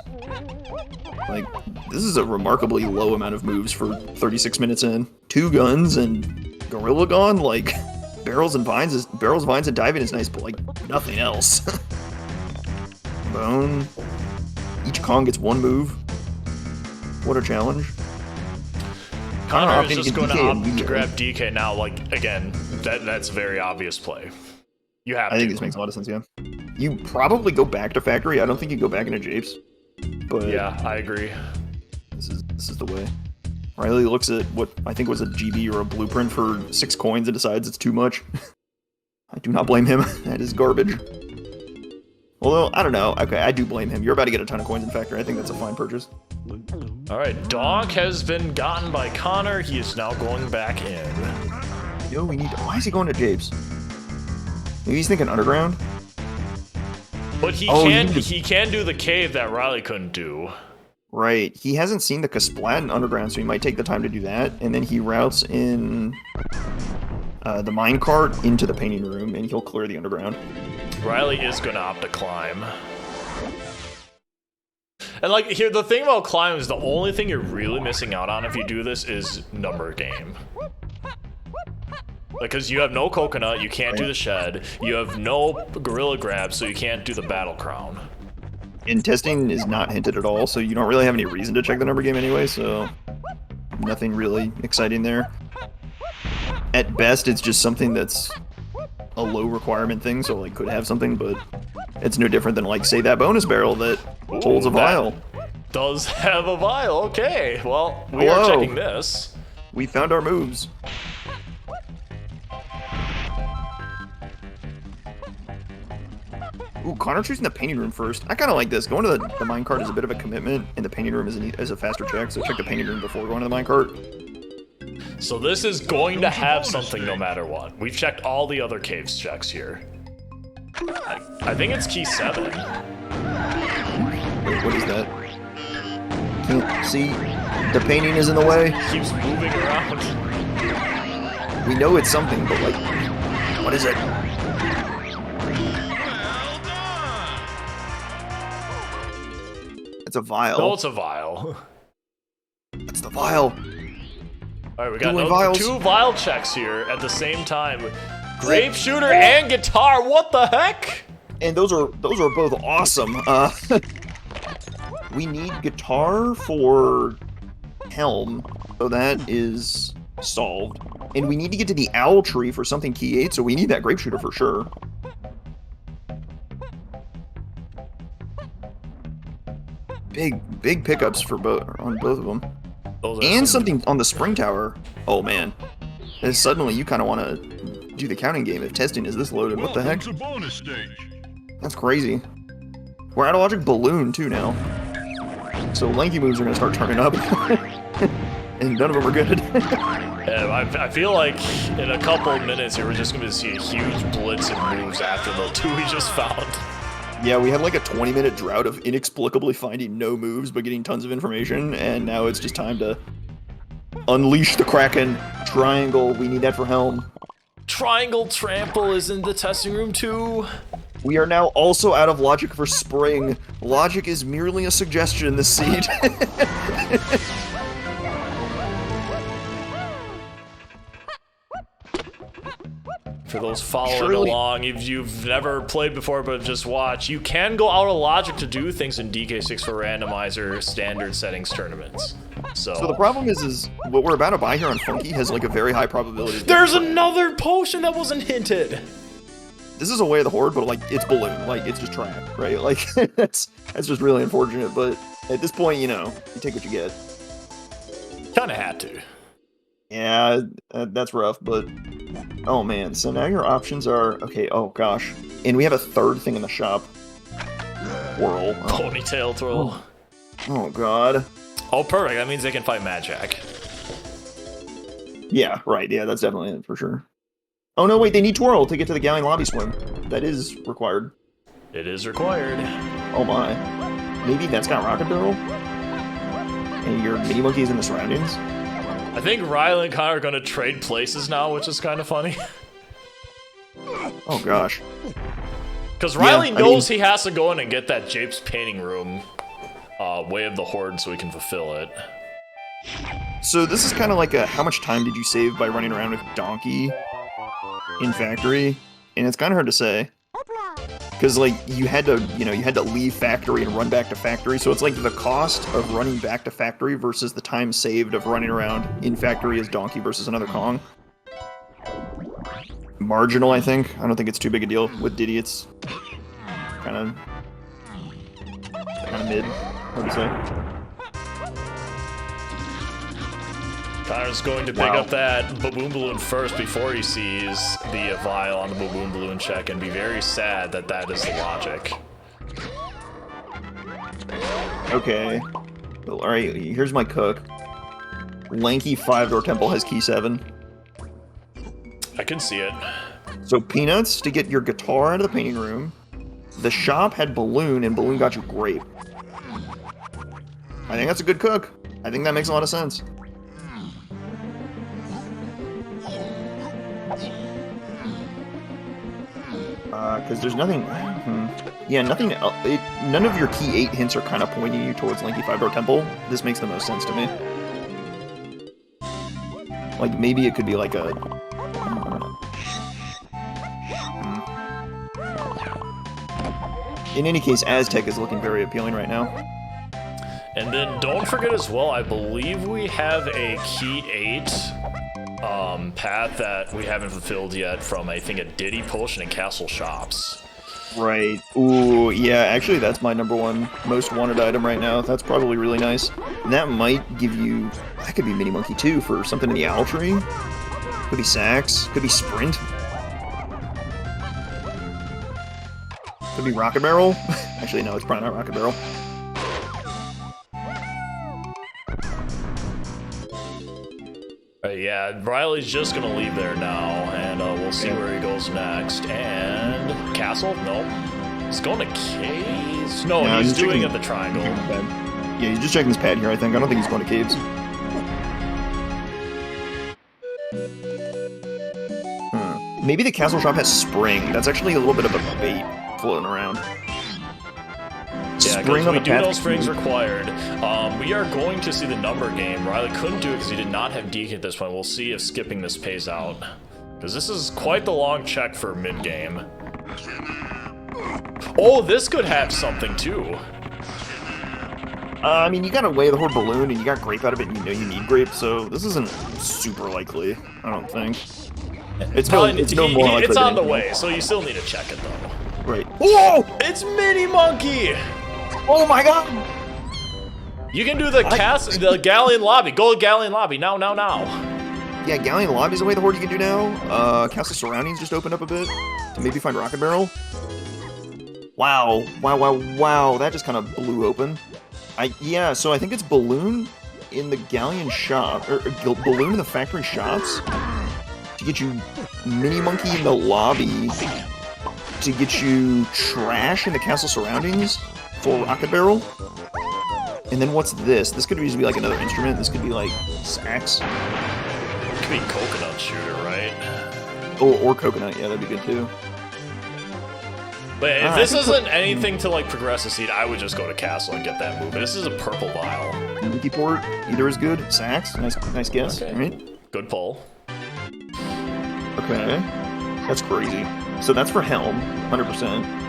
Like, this is a remarkably low amount of moves for 36 minutes in. 2 guns and Gorilla Gone, like, barrels, vines, and diving is nice, but, like, nothing else. Bone. Each Kong gets 1 move. What a challenge. Connor is just going to opt to grab DK now, like, again, that's a very obvious play. You have to. I think this makes a lot of sense, yeah. You probably go back to factory. I don't think you go back into Japes. But yeah, I agree. This is the way. Riley looks at what I think was a GB or a blueprint for 6 coins and decides it's too much. I do not blame him. That is garbage. Although, I don't know. Okay, I do blame him. You're about to get a ton of coins in factory. I think that's a fine purchase. Alright, Donk has been gotten by Connor. He is now going back in. Yo, we need to... Why is he going to Japes? Maybe he's thinking underground? But he can do the cave that Riley couldn't do. Right. He hasn't seen the Kasplat underground, so he might take the time to do that. And then he routes in the minecart into the painting room, and he'll clear the underground. Riley is going to opt to climb. And like, here, the thing about climb is the only thing you're really missing out on if you do this is number game. Because you have no coconut, you can't do the shed, you have no gorilla grab, so you can't do the battle crown. And testing is not hinted at all, so you don't really have any reason to check the number game anyway, so nothing really exciting there. At best, it's just something that's a low requirement thing, so like could have something, but it's no different than like say that bonus barrel that holds a vial. Does have a vial, okay. Well, we are checking this. We found our moves. Ooh, Connor choosing the painting room first. I kind of like this. Going to the minecart is a bit of a commitment, and the painting room is a faster check, so check the painting room before going to the minecart. So this is going to have something no matter what. We've checked all the other caves checks here. I think it's key 7. Wait, what is that? Can't see. The painting is in the way. Keeps moving around. We know it's something, but like, what is it? It's a vial. No, it's a vial. It's the vial. Alright, we got 2 vial checks here at the same time. Grape shooter and guitar, what the heck? And those are both awesome. We need guitar for helm, so that is solved. And we need to get to the owl tree for something key 8, so we need that grape shooter for sure. Big pickups for on both of them. And something on the spring tower. Oh man. And suddenly you kind of want to do the counting game if testing is this loaded. What the heck? That's crazy. We're out of logic balloon too now. So lanky moves are going to start turning up. And none of them are good. Yeah, I feel like in a couple minutes here we're just going to see a huge blitz of moves after the 2 we just found. Yeah, we had like a 20-minute drought of inexplicably finding no moves but getting tons of information, and now it's just time to unleash the Kraken. Triangle, we need that for helm. Triangle trample is in the testing room too. We are now also out of logic for spring. Logic is merely a suggestion in this seed. For those following along, if you've never played before but just watch, you can go out of logic to do things in DK64 Randomizer standard settings tournaments. So the problem is what we're about to buy here on Funky has like a very high probability. There's another potion that wasn't hinted. This is a Way of the Horde, but like it's balloon, like it's just trap, right? Like that's just really unfortunate. But at this point, you know, you take what you get. Kind of had to. Yeah, that's rough, but oh man. So now your options are okay. Oh gosh, and we have a third thing in the shop. Whirl. Oh. Ponytail twirl. Oh god. Oh, perfect. That means they can fight Magic. Yeah, right. Yeah, that's definitely it for sure. Oh no, wait, they need Twirl to get to the Galleon Lobby Swim. That is required. It is required. Oh my. Maybe that's got Rocket Barrel? And your mini monkeys in the surroundings? I think Riley and Connor are gonna trade places now, which is kind of funny. Oh gosh. Because Riley knows he has to go in and get that Japes painting room Way of the Horde so he can fulfill it. So this is kind of like a how much time did you save by running around with Donkey in Factory? And it's kind of hard to say. Because like you had to leave Factory and run back to Factory, so it's like the cost of running back to Factory versus the time saved of running around in Factory as Donkey versus another Kong. Marginal, I think. I don't think it's too big a deal. With Diddy, it's kind of mid. Hard to say. Connor's going to pick up that Baboon Balloon first before he sees the vial on the Baboon Balloon check and be very sad that that is the logic. Okay. Well, alright, here's my cook. Lanky 5-door temple has key 7. I can see it. So Peanuts to get your guitar out of the painting room. The shop had Balloon, and Balloon got you Grape. I think that's a good cook. I think that makes a lot of sense. Because there's nothing... Yeah, nothing... none of your key 8 hints are kind of pointing you towards Lanky 5-door temple. This makes the most sense to me. Like, maybe it could be like a... In any case, Aztec is looking very appealing right now. And then don't forget as well, I believe we have a key 8 path that we haven't fulfilled yet from, I think, a Diddy potion and Castle Shops. Right. Ooh, yeah, actually that's my #1 most wanted item right now. That's probably really nice. And that might give you... That could be Mini Monkey too for something in the Owl Tree. Could be Sax. Could be Sprint. Could be Rocket Barrel. Actually, no, it's probably not Rocket Barrel. Yeah, Riley's just gonna leave there now, and we'll see where he goes next. And Castle? Nope. He's going to Caves? No, he's doing at the Triangle. Yeah, he's just checking his pad here, I think. I don't think he's going to Caves. Maybe the Castle Shop has Spring. That's actually a little bit of a bait floating around. Yeah, because we do know Spring's required. We are going to see the number game. Riley couldn't do it because he did not have DK at this point. We'll see if skipping this pays out. Because this is quite the long check for mid-game. Oh, this could have something too. I mean, you got a Way of the Horde Balloon, and you got Grape out of it, and you know you need Grape, so this isn't super likely, I don't think. It's more likely. It's on the way, so you still need to check it, though. Right. Whoa! It's Mini Monkey! Oh my god! You can do the Galleon Lobby. Go to Galleon Lobby. Now. Yeah, Galleon Lobby is the Way of the Horde you can do now. Castle Surroundings just opened up a bit to maybe find Rocket Barrel. Wow. That just kind of blew open. Yeah, so I think it's Balloon in the Galleon shop, or Balloon in the factory shops to get you Mini Monkey in the lobby to get you Trash in the Castle Surroundings for Rocket Barrel. And then what's this? This could easily be like another instrument. This could be like Sax. It could be Coconut Shooter, right? or coconut, yeah, that'd be good too. But if this isn't anything to like progress a seed, I would just go to castle and get that move. But this is a purple vial. Monkey port, either is good. Sax, nice guess. Okay. Right? Good pull. Okay, that's crazy. So that's for Helm, 100%.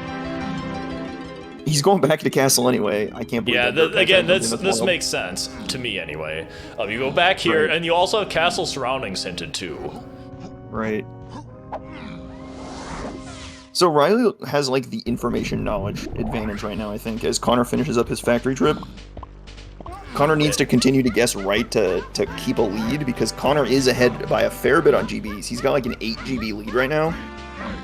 He's going back to castle anyway. I can't believe that. Yeah, again, this makes sense to me anyway. You go back here, and you also have castle surroundings hinted too. Right. So Riley has like the information knowledge advantage right now, I think, as Connor finishes up his factory trip. Connor needs to continue to guess right to keep a lead, because Connor is ahead by a fair bit on GBs. He's got like an 8 GB lead right now.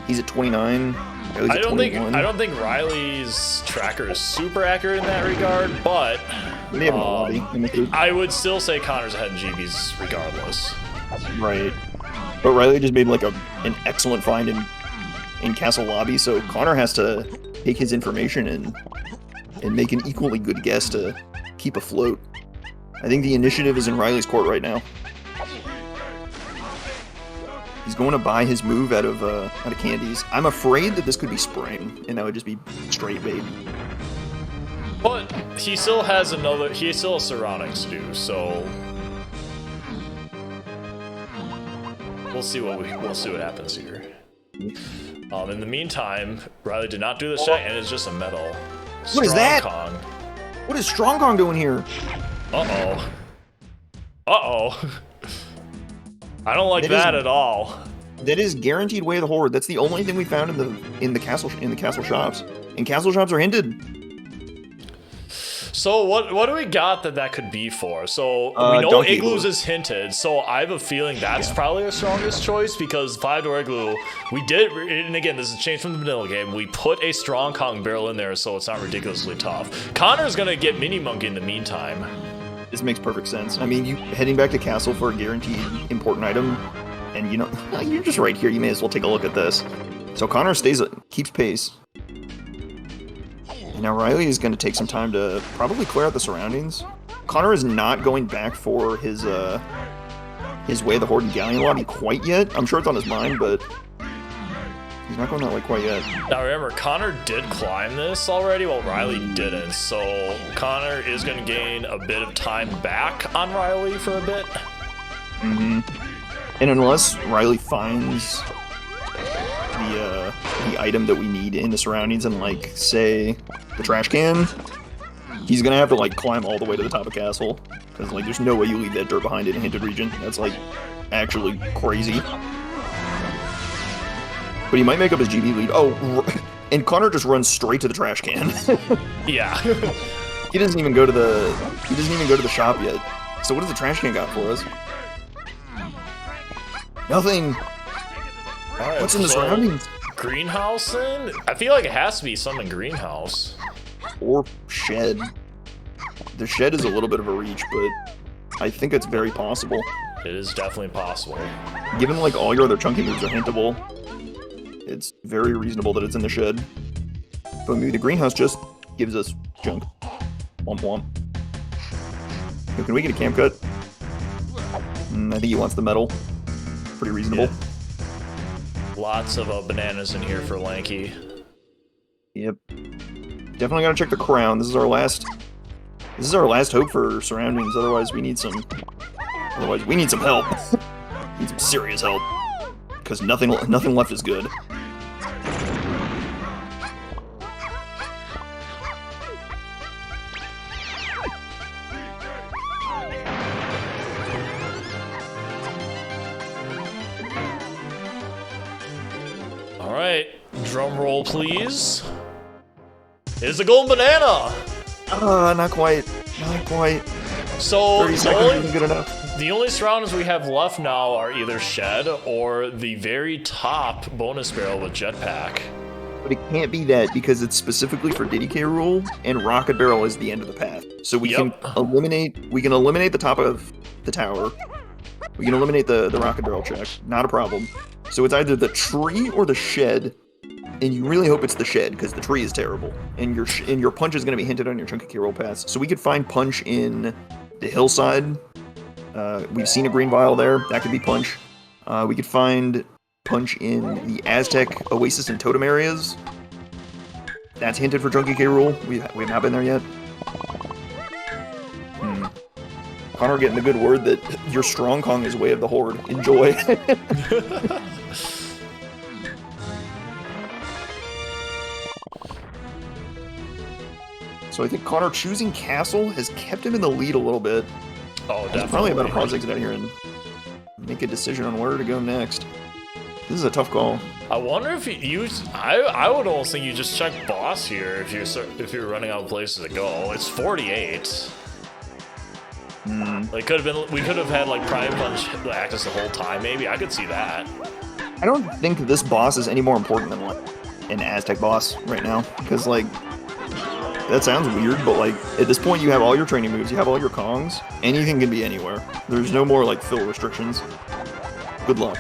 He's at 29. Riley's at 21. I don't think Riley's tracker is super accurate in that regard, but They have a lobby. I would still say Connor's ahead in GBs regardless. Right. But Riley just made like an excellent find in castle lobby, so Connor has to take his information and make an equally good guess to keep afloat. I think the initiative is in Riley's court right now. He's going to buy his move out of candies. I'm afraid that this could be spring, and that would just be straight bait. But he still has surroundings to do, so we'll see what happens here. In the meantime, Riley did not do the check, and it's just a medal. What is that? Kong. What is Strong Kong doing here? Uh-oh. Uh-oh. I don't like that at all. That is guaranteed way of the horde. That's the only thing we found in the castle shops. And castle shops are hinted. So what do we got that could be for? So we know Igloos is hinted, so I have a feeling that's probably our strongest choice, because 5-door Igloo, we did, and again, this is changed from the vanilla game, we put a Strong Kong barrel in there so it's not ridiculously tough. Connor's gonna get Mini Monkey in the meantime. This makes perfect sense. I mean, you heading back to castle for a guaranteed important item, and you know, you're just right here, you may as well take a look at this. So Connor keeps pace. Now Riley is going to take some time to probably clear out the surroundings. Connor is not going back for his Way of the Horde and Galleon lobby quite yet. I'm sure it's on his mind, but he's not going that way quite yet. Now remember, Connor did climb this already while Riley didn't, so Connor is going to gain a bit of time back on Riley for a bit. Mm-hmm. And unless Riley finds the item that we need in the surroundings and, like, say, the trash can, he's gonna have to, like, climb all the way to the top of castle, because, like, there's no way you leave that dirt behind in a hinted region. That's, like, actually crazy. But he might make up his GB lead. Oh, and Connor just runs straight to the trash can. Yeah. He doesn't even go to the shop yet. So what does the trash can got for us? Nothing. Right, what's in the surroundings? Greenhouse then? I feel like it has to be some in greenhouse. Or shed. The shed is a little bit of a reach, but I think it's very possible. It is definitely possible. Given like all your other chunky moves are hintable, it's very reasonable that it's in the shed. But maybe the greenhouse just gives us junk. Womp womp. So can we get a camp cut? I think he wants the metal. Pretty reasonable. Yeah. Lots of bananas in here for Lanky. Yep. Definitely gotta check the crown. This is our last hope for surroundings. Otherwise we need some help. Need some serious help. Because nothing left is good. Alright, drum roll please. It's a golden banana! Not quite. Not quite. So, 30 seconds isn't good enough. The only surroundings we have left now are either shed or the very top bonus barrel with jetpack. But it can't be that because it's specifically for DK rule, and rocket barrel is the end of the path. So we can eliminate the top of the tower. We can eliminate the rocket barrel check. Not a problem. So it's either the tree or the shed, and you really hope it's the shed because the tree is terrible, and your punch is going to be hinted on your chunky roll pass. So we could find punch in the hillside. We've seen a green vial there. That could be punch. We could find punch in the Aztec, Oasis, and Totem areas. That's hinted for Junkie K. Rool. We've not been there yet. Connor getting the good word that your strong Kong is way of the Horde. Enjoy. So I think Connor choosing Castle has kept him in the lead a little bit. Oh, definitely. He's probably about to pause exit out here and make a decision on where to go next. This is a tough call. I wonder if I would almost think you just check boss here if you're running out of places to go. It's 48. Like we could have had like Prime Punch access the whole time. Maybe I could see that. I don't think this boss is any more important than like an Aztec boss right now, because like that sounds weird, but like at this point you have all your training moves, you have all your Kongs. Anything can be anywhere. There's no more like fill restrictions. Good luck.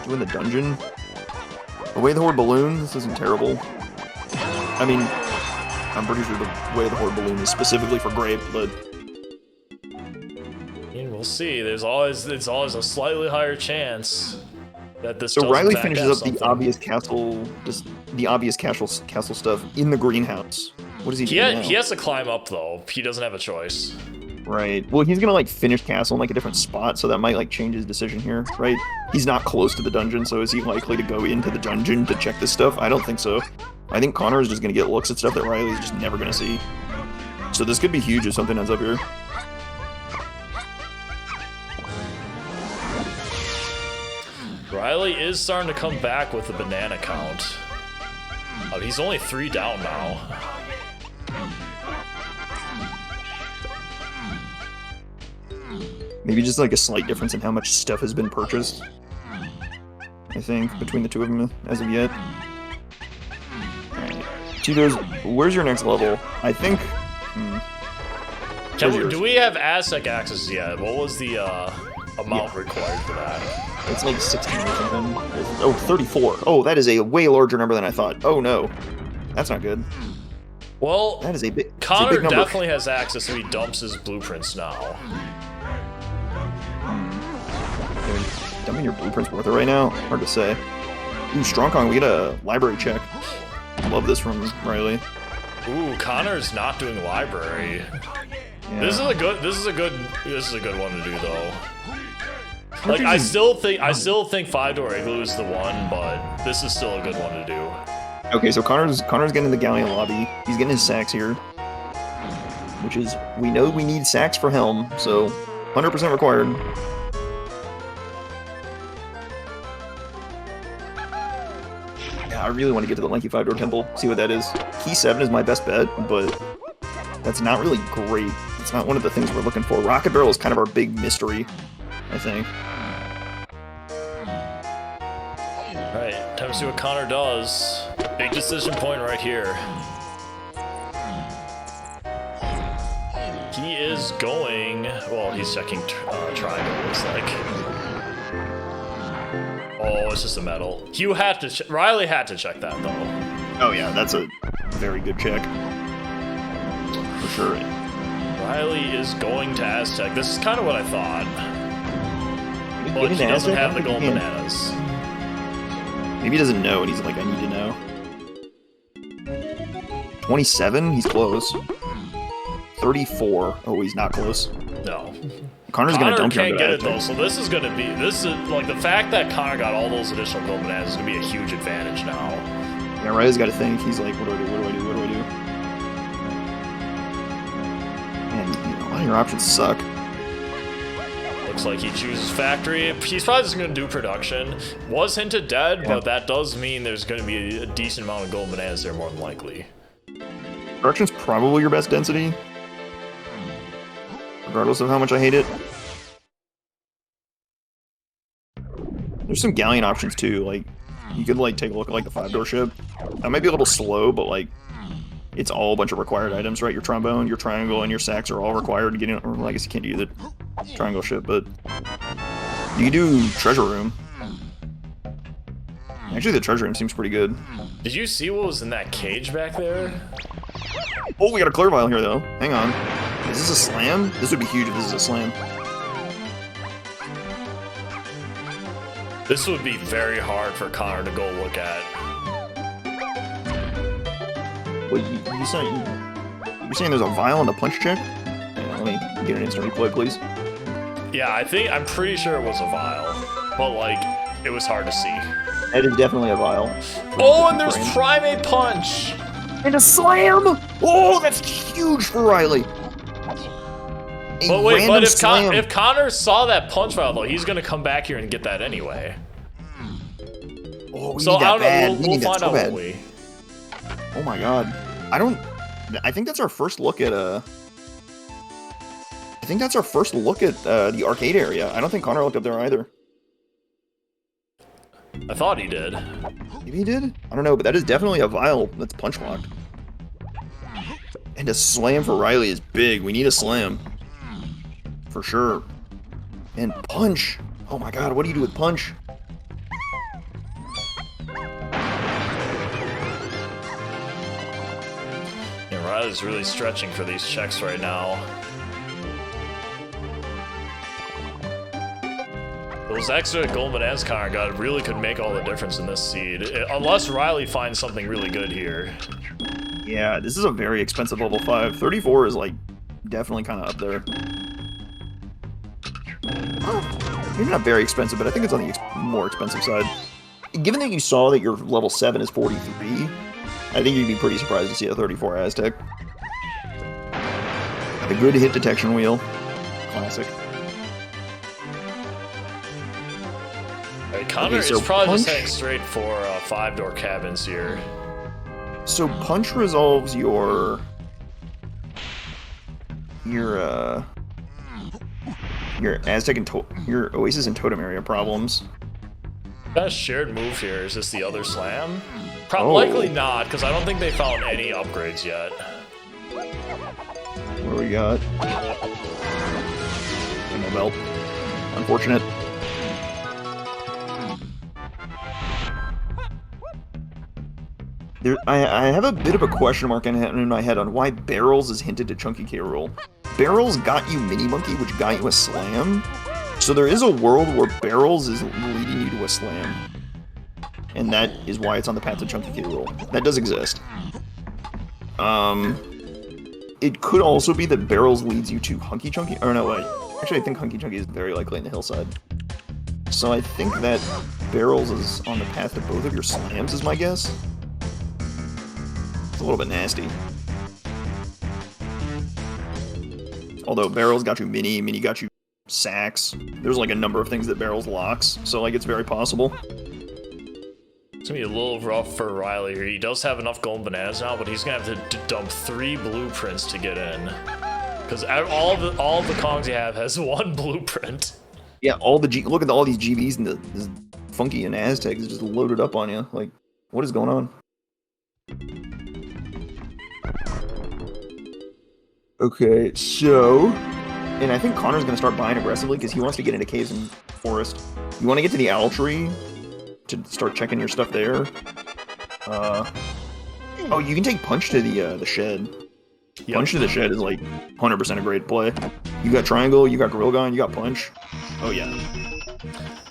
Doing the dungeon. Away the Horde balloon. This isn't terrible. I mean, I'm pretty sure the way the Horde balloon is specifically for Grape, but we'll see. It's always a slightly higher chance that this. So Riley finishes up the obvious castle, just the obvious castle stuff in the greenhouse. What does he do now? He has to climb up though. He doesn't have a choice. Right. Well, he's gonna like finish castle in like a different spot, so that might like change his decision here, right? He's not close to the dungeon, so is he likely to go into the dungeon to check this stuff? I don't think so. I think Connor is just gonna get looks at stuff that Riley's just never gonna see. So this could be huge if something ends up here. Riley is starting to come back with the banana count. He's only 3 down now. Maybe just like a slight difference in how much stuff has been purchased, I think, between the two of them as of yet. Alright. Cheetos, where's your next level? I think... Do we have Aztec access yet? What was the amount required for that? It's like 16 or something. Oh, 34. Oh, that is a way larger number than I thought. Oh no. That's not good. Well, that is a big Connor definitely has access, so he dumps his blueprints now. Dumping your blueprints worth it right now? Hard to say. Ooh, Strong Kong, we get a library check. Love this from Riley. Ooh, Connor's not doing library. Yeah. This is a good one to do though. Like I still think 5-door Igloo is the one, but this is still a good one to do. Okay, so Connor's getting in the Galleon lobby. He's getting his sacks here. Which is, we know we need sacks for Helm, so 100% required. I really want to get to the Lanky 5-door temple, see what that is. Key 7 is my best bet, but that's not really great. It's not one of the things we're looking for. Rocket Barrel is kind of our big mystery, I think. Alright, time to see what Connor does. Big decision point right here. He is going... Well, he's checking triangle, looks like. Oh, it's just a medal. Riley had to check that though. Oh yeah, that's a very good check. For sure. Riley is going to Aztec. This is kind of what I thought. But he doesn't have the gold bananas. Maybe he doesn't know and he's like, I need to know. 27? He's close. 34. Oh, he's not close. No. Connor's gonna dump can't get it though, so this is like the fact that Connor got all those additional gold bananas is gonna be a huge advantage now. Yeah, Riley's gotta think. He's like, what do I do? And a lot of your options suck. Looks like he chooses factory. He's probably just gonna do production. Was hinted dead, but that does mean there's gonna be a decent amount of gold bananas there more than likely. Production's probably your best density, regardless of how much I hate it. There's some galleon options too, like, you could like take a look at like the 5-door ship. That might be a little slow, but like, it's all a bunch of required items, right? Your trombone, your triangle, and your sacks are all required to get in, or well, I guess you can't do the triangle ship, but you can do treasure room. Actually, the treasure room seems pretty good. Did you see what was in that cage back there? Oh, we got a clear vial here though. Hang on. Is this a slam? This would be huge if this is a slam. This would be very hard for Connor to go look at. Wait, you're saying there's a vial in the punch check? Hang on, let me get an instant replay, please. Yeah, I'm pretty sure it was a vial, but like, it was hard to see. That is definitely a vial. Oh, and there's Primate Punch! And a slam! Oh, that's huge for Riley! But wait, but if Connor saw that punch vial, though, he's gonna come back here and get that anyway. Oh, so I don't know, we'll find out, won't we? Oh my god. I think that's our first look at, the arcade area. I don't think Connor looked up there either. I thought he did. Maybe he did? I don't know, but that is definitely a vial that's punch locked. And a slam for Riley is big. We need a slam. For sure. And punch. Oh my god, what do you do with punch? Yeah, Riley's really stretching for these checks right now. Those extra gold bananas Connor got really could make all the difference in this seed. Unless Riley finds something really good here. Yeah, this is a very expensive level 5. 34 is like definitely kind of up there. Maybe not very expensive, but I think it's on the more expensive side. Given that you saw that your level 7 is 43, I think you'd be pretty surprised to see a 34 Aztec. Got a good hit detection wheel. Classic. Hey, Connor is probably just heading straight for 5-door cabins here. So punch resolves your Aztec and your Oasis and Totem area problems. Best shared move here is this the other slam? Likely not, because I don't think they found any upgrades yet. What do we got? No belt. Unfortunate. I have a bit of a question mark in my head on why Barrels is hinted to Chunky K. Rool. Barrels got you Mini Monkey, which got you a slam. So there is a world where Barrels is leading you to a slam. And that is why it's on the path to Chunky K. Rool. That does exist. It could also be that Barrels leads you to Hunky Chunky. Or no, wait. Actually, I think Hunky Chunky is very likely in the hillside. So I think that Barrels is on the path to both of your slams, is my guess. It's a little bit nasty. Although Barrels got you Mini got you Sacks. There's like a number of things that Barrels locks, so like it's very possible. It's gonna be a little rough for Riley here. He does have enough golden bananas now, but he's gonna have to dump 3 blueprints to get in. Because all of the Kongs you have has 1 blueprint. Yeah, look at all these GBs and this Funky and Aztec is just loaded up on you. Like, what is going on? Okay, so... And I think Connor's going to start buying aggressively because he wants to get into caves and forest. You want to get to the owl tree to start checking your stuff there. Oh, you can take Punch to the shed. Yep. Punch to the shed is like 100% a great play. You got Triangle, you got Gorilla Gun, you got Punch. Oh yeah.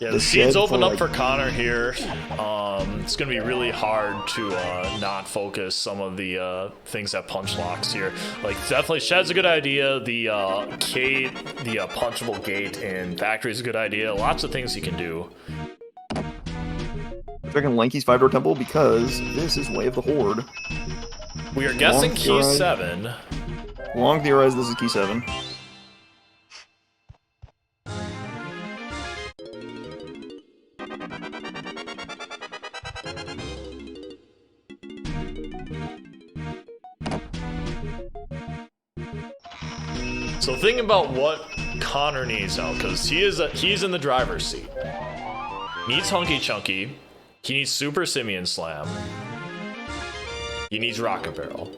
Yeah, the seeds open up for Connor here. It's going to be really hard to not focus some of the things that Punch locks here. Like, definitely Shed's a good idea. The punchable gate in Factory is a good idea. Lots of things you can do. Checking Lanky's 5-door temple because this is Way of the Horde. We are guessing key 7. Long theorized this is key 7. So think about what Connor needs now, because he's in the driver's seat. Needs Hunky Chunky. He needs Super Simian Slam. He needs Rocket Barrel.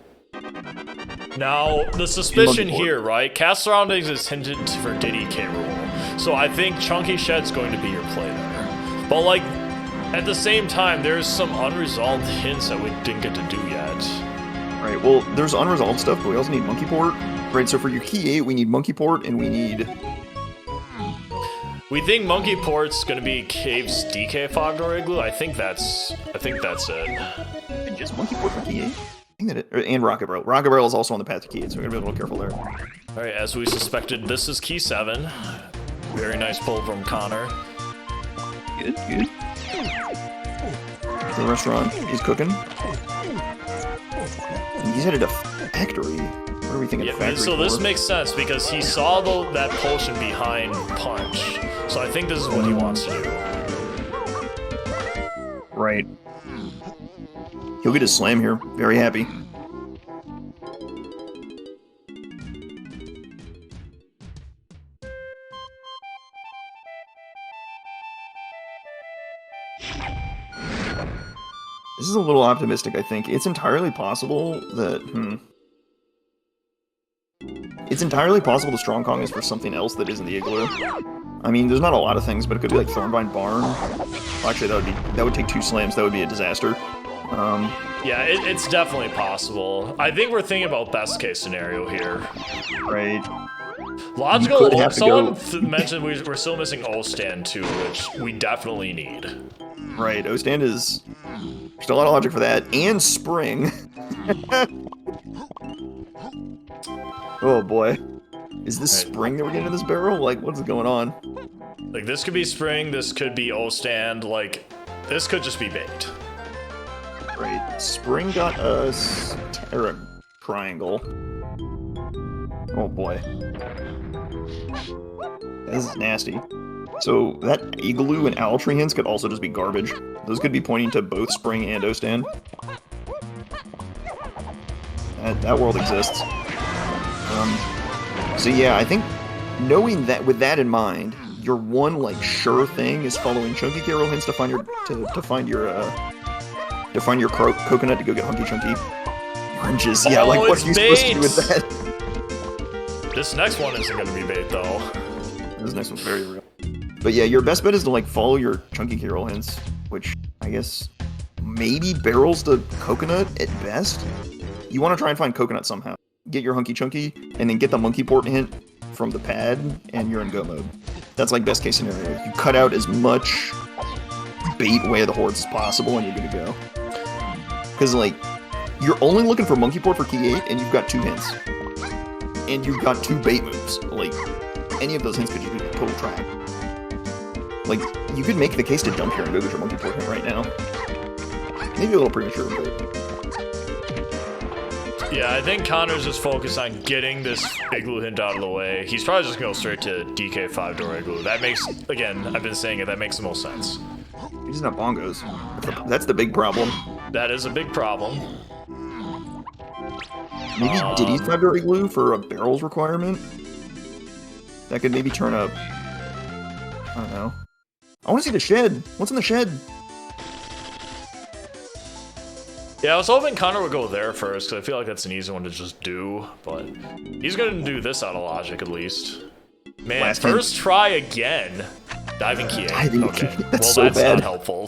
Now, the suspicion here, right? Cast Surroundings is hinted for Diddy K. Rool. So I think Chunky Shed's going to be your play there. But like, at the same time, there's some unresolved hints that we didn't get to do yet. Right, well, there's unresolved stuff, but we also need Monkey Port. Right, so for your key 8, we need monkey port, and we need... We think monkey port's gonna be Cave's DK fog door igloo. I think that's it. And just monkey port for key 8? I think that it, and rocket barrel. Rocket barrel is also on the path to key 8, so we're gonna be a little careful there. All right, as we suspected, this is key 7. Very nice pull from Connor. Good, good. The restaurant is cooking. And he's headed to factory. What are we thinking? Yeah, so this makes sense because he saw that potion behind Punch. So I think this is what he wants to do. Right. He'll get his slam here. Very happy. This is a little optimistic, I think. It's entirely possible that, It's entirely possible the Strong Kong is for something else that isn't the igloo. I mean, there's not a lot of things, but it could be like Thornvine Barn. Well, actually, that would take 2 slams. That would be a disaster. Yeah, it's definitely possible. I think we're thinking about best case scenario here. Right. Logical. Someone mentioned we're still missing O-Stand too, which we definitely need. Right. O-Stand is still a lot of logic for that, and Spring. Oh boy. Is this Spring that we're getting in this barrel? Like, what's going on? Like, this could be Spring, this could be O-Stand, like, this could just be bait. Right. Spring got us Terra Triangle. Oh boy. This is nasty. So, that Igloo and Owl Tree hints could also just be garbage. Those could be pointing to both Spring and O-Stand. That world exists. So yeah, I think knowing that, with that in mind, your one like sure thing is following Chunky Carol hints to find your coconut to go get Hunky Chunky oranges. Yeah, like what are you supposed to do with that? This next one isn't going to be bait though. This next one's very real. But yeah, your best bet is to like follow your Chunky Carol hints, which I guess maybe barrels the coconut at best. You want to try and find coconut somehow. Get your Hunky Chunky, and then get the monkey port hint from the pad, and you're in go mode. That's like best case scenario. You cut out as much bait way of the hordes as possible, and you're good to go. Because like, you're only looking for monkey port for key 8, and you've got 2 hints. And you've got 2 bait moves. Like, any of those hints could just be a total trap. Like, you could make the case to dump here and go get your monkey port hint right now. Maybe a little premature, but... Yeah, I think Connor's just focused on getting this igloo hint out of the way. He's probably just going to go straight to DK 5-door igloo. That makes, again, I've been saying it, that makes the most sense. He doesn't have bongos. That's the big problem. That is a big problem. Maybe Diddy's 5-door igloo for a barrels requirement? That could maybe turn up... I don't know. I want to see the shed. What's in the shed? Yeah, I was hoping Connor would go there first, because I feel like that's an easy one to just do, but he's going to do this out of logic, at least. Man, Last first try again. Diving key. Okay, that's so that's bad. Not helpful.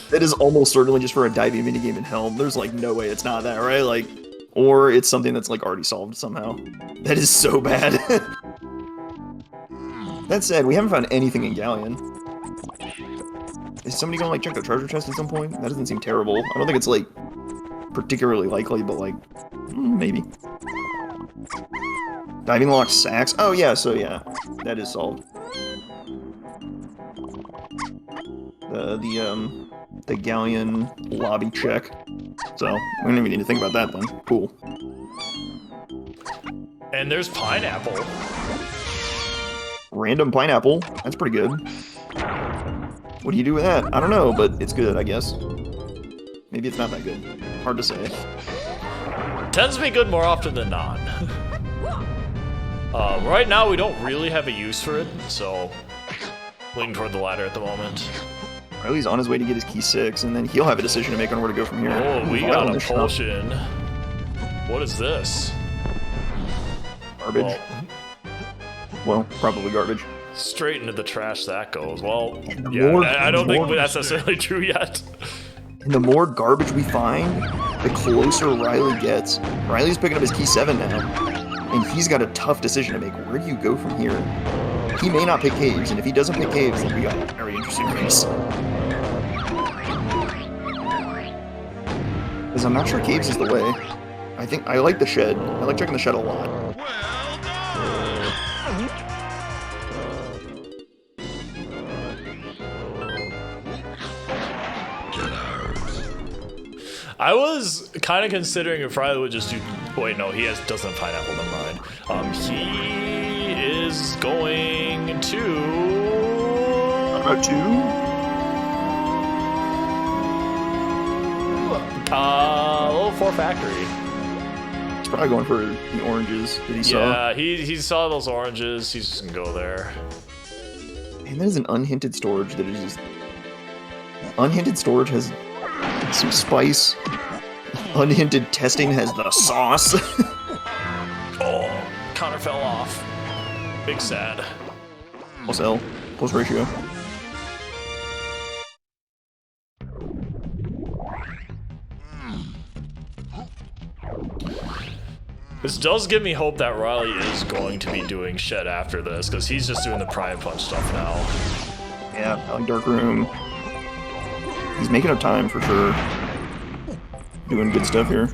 That is almost certainly just for a diving minigame in Helm. There's like no way it's not that, right? Like, or it's something that's like already solved somehow. That is so bad. That said, we haven't found anything in Galleon. Is somebody gonna like check the treasure chest at some point? That doesn't seem terrible. I don't think it's like particularly likely, but like maybe. Diving lock sacks. Oh yeah, so yeah, that is solved. The Galleon lobby check. So we don't even need to think about that then. Cool. And there's pineapple. Random pineapple. That's pretty good. What do you do with that? I don't know, but it's good, I guess. Maybe it's not that good. Hard to say. Tends to be good more often than not. Right now, we don't really have a use for it, so leaning toward the ladder at the moment. Riley's on his way to get his key 6, and then he'll have a decision to make on where to go from here. Oh, we got a potion. What is this? Garbage. Well, probably garbage. Straight into the trash that goes. Well, yeah, I don't think that's necessarily true yet. And the more garbage we find, the closer Riley gets. Riley's picking up his key 7 now. And he's got a tough decision to make. Where do you go from here? He may not pick caves, and if he doesn't pick caves, then we got a very interesting race. Because I'm not sure caves is the way. I like the shed. I like checking the shed a lot. I was kind of considering if Riley would just do. Wait, no, doesn't have pineapple. Never mind. He is going to. About 2? Level 4 factory. He's probably going for the oranges that he saw. Yeah, he saw those oranges. He's just gonna go there. And that is an unhinted storage that is just. Unhinted storage has some spice. Unhinted testing has the sauce. Oh, Connor fell off. Big sad. Plus L. Plus ratio. This does give me hope that Riley is going to be doing shed after this, because he's just doing the pry punch stuff now. Yeah, I like dark room. He's making up time for sure. Doing good stuff here.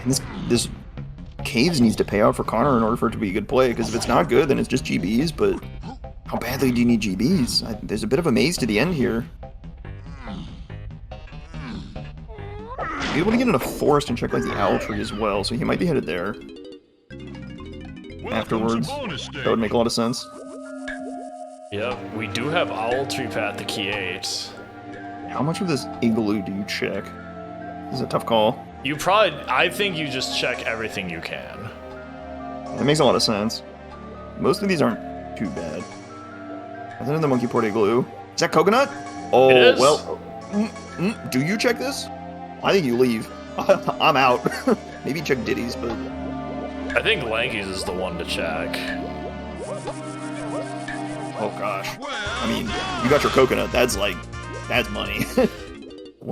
And this caves needs to pay out for Connor in order for it to be a good play, because if it's not good, then it's just GBs, but how badly do you need GBs? There's a bit of a maze to the end here. Be able to get in a forest and check like the owl tree as well, so he might be headed there. Afterwards, that would make a lot of sense. Yep, we do have owl tree path to key 8. How much of this igloo do you check? This is a tough call. I think you just check everything you can. That makes a lot of sense. Most of these aren't too bad. Other than the monkey port igloo. Is that coconut? Oh, it is. Well. Do you check this? I think you leave. I'm out. Maybe check Diddy's, but... I think Lanky's is the one to check. Oh gosh. I mean, you got your coconut. That's money.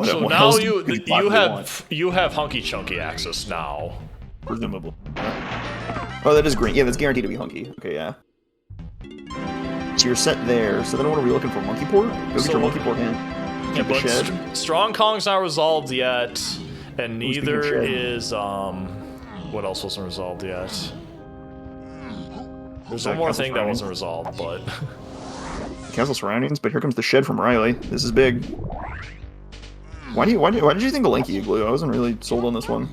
So now you have hunky chunky access now. Presumably. Oh, that is green. Yeah, that's guaranteed to be hunky. Okay, yeah. So you're set there. So then what are we looking for? Monkey port? Go get your monkey port in. Yeah, but Strong Kong's not resolved yet, and neither is what else wasn't resolved yet? There's one more thing that wasn't resolved, but Castle surroundings. But here comes the shed from Riley. This is big. Why did you think of Lanky Igloo? I wasn't really sold on this one.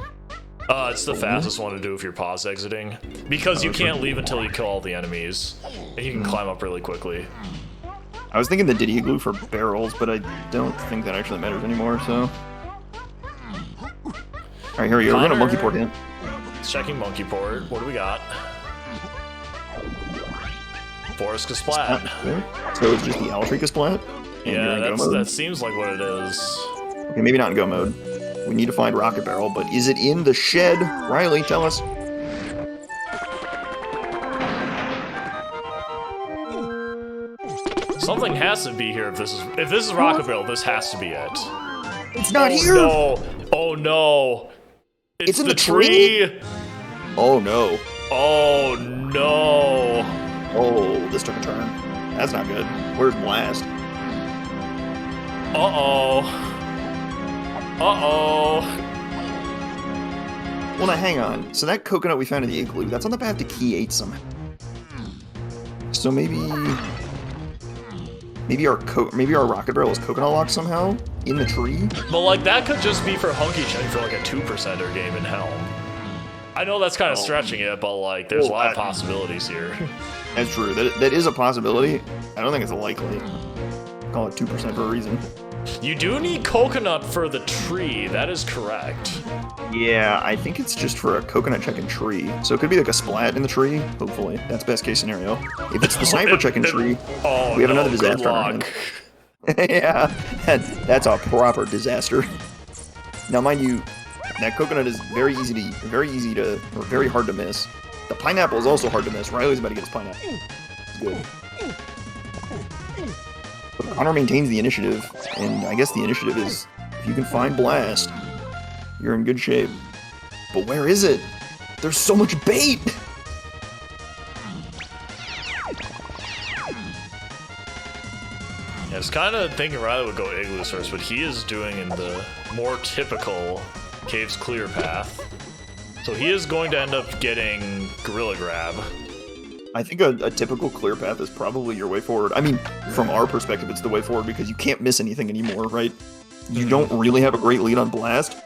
It's the fastest one to do if you're pause exiting, because you can't leave until you kill all the enemies, and you can climb up really quickly. I was thinking the Diddy Igloo for barrels, but I don't think that actually matters anymore. So, all right, here we go. We're gonna monkey port in. Checking monkey port. What do we got? Forest Kasplat. So it's just the Altree Kasplat? Yeah, that seems like what it is. Okay, maybe not in go mode. We need to find Rocket Barrel, but is it in the shed? Riley, tell us. Something has to be here if this is Rocket Barrel, this has to be it. It's not here! No. Oh no! It's in the tree! Oh no. Oh no! Oh, this took a turn. That's not good. Where's Blast? Uh-oh. Uh-oh. Well, now hang on. So that coconut we found in the igloo, that's on the path to key 8 somehow. So maybe our rocket barrel is coconut locked somehow in the tree. But like that could just be for Hunky Chunk for like a 2%er game in Helm. I know that's kind of stretching it, but like there's a lot of possibilities here. That's true. That is a possibility. I don't think it's likely. Call it 2% for a reason. You do need coconut for the tree. That is correct. Yeah, I think it's just for a coconut check in tree. So it could be like a splat in the tree. Hopefully, that's best case scenario. If it's the sniper check in tree, we have another disaster on our hand. Yeah, that's a proper disaster. Now, mind you, that coconut is very hard to miss. The pineapple is also hard to miss. Riley's about to get his pineapple. It's good. But Connor maintains the initiative, and I guess the initiative is, if you can find Blast, you're in good shape. But where is it? There's so much bait! I was kind of thinking Riley would go Igloo first, but he is doing in the more typical Caves Clear path. So he is going to end up getting Gorilla Grab. I think a typical clear path is probably your way forward. I mean, from our perspective, it's the way forward because you can't miss anything anymore, right? You don't really have a great lead on Blast,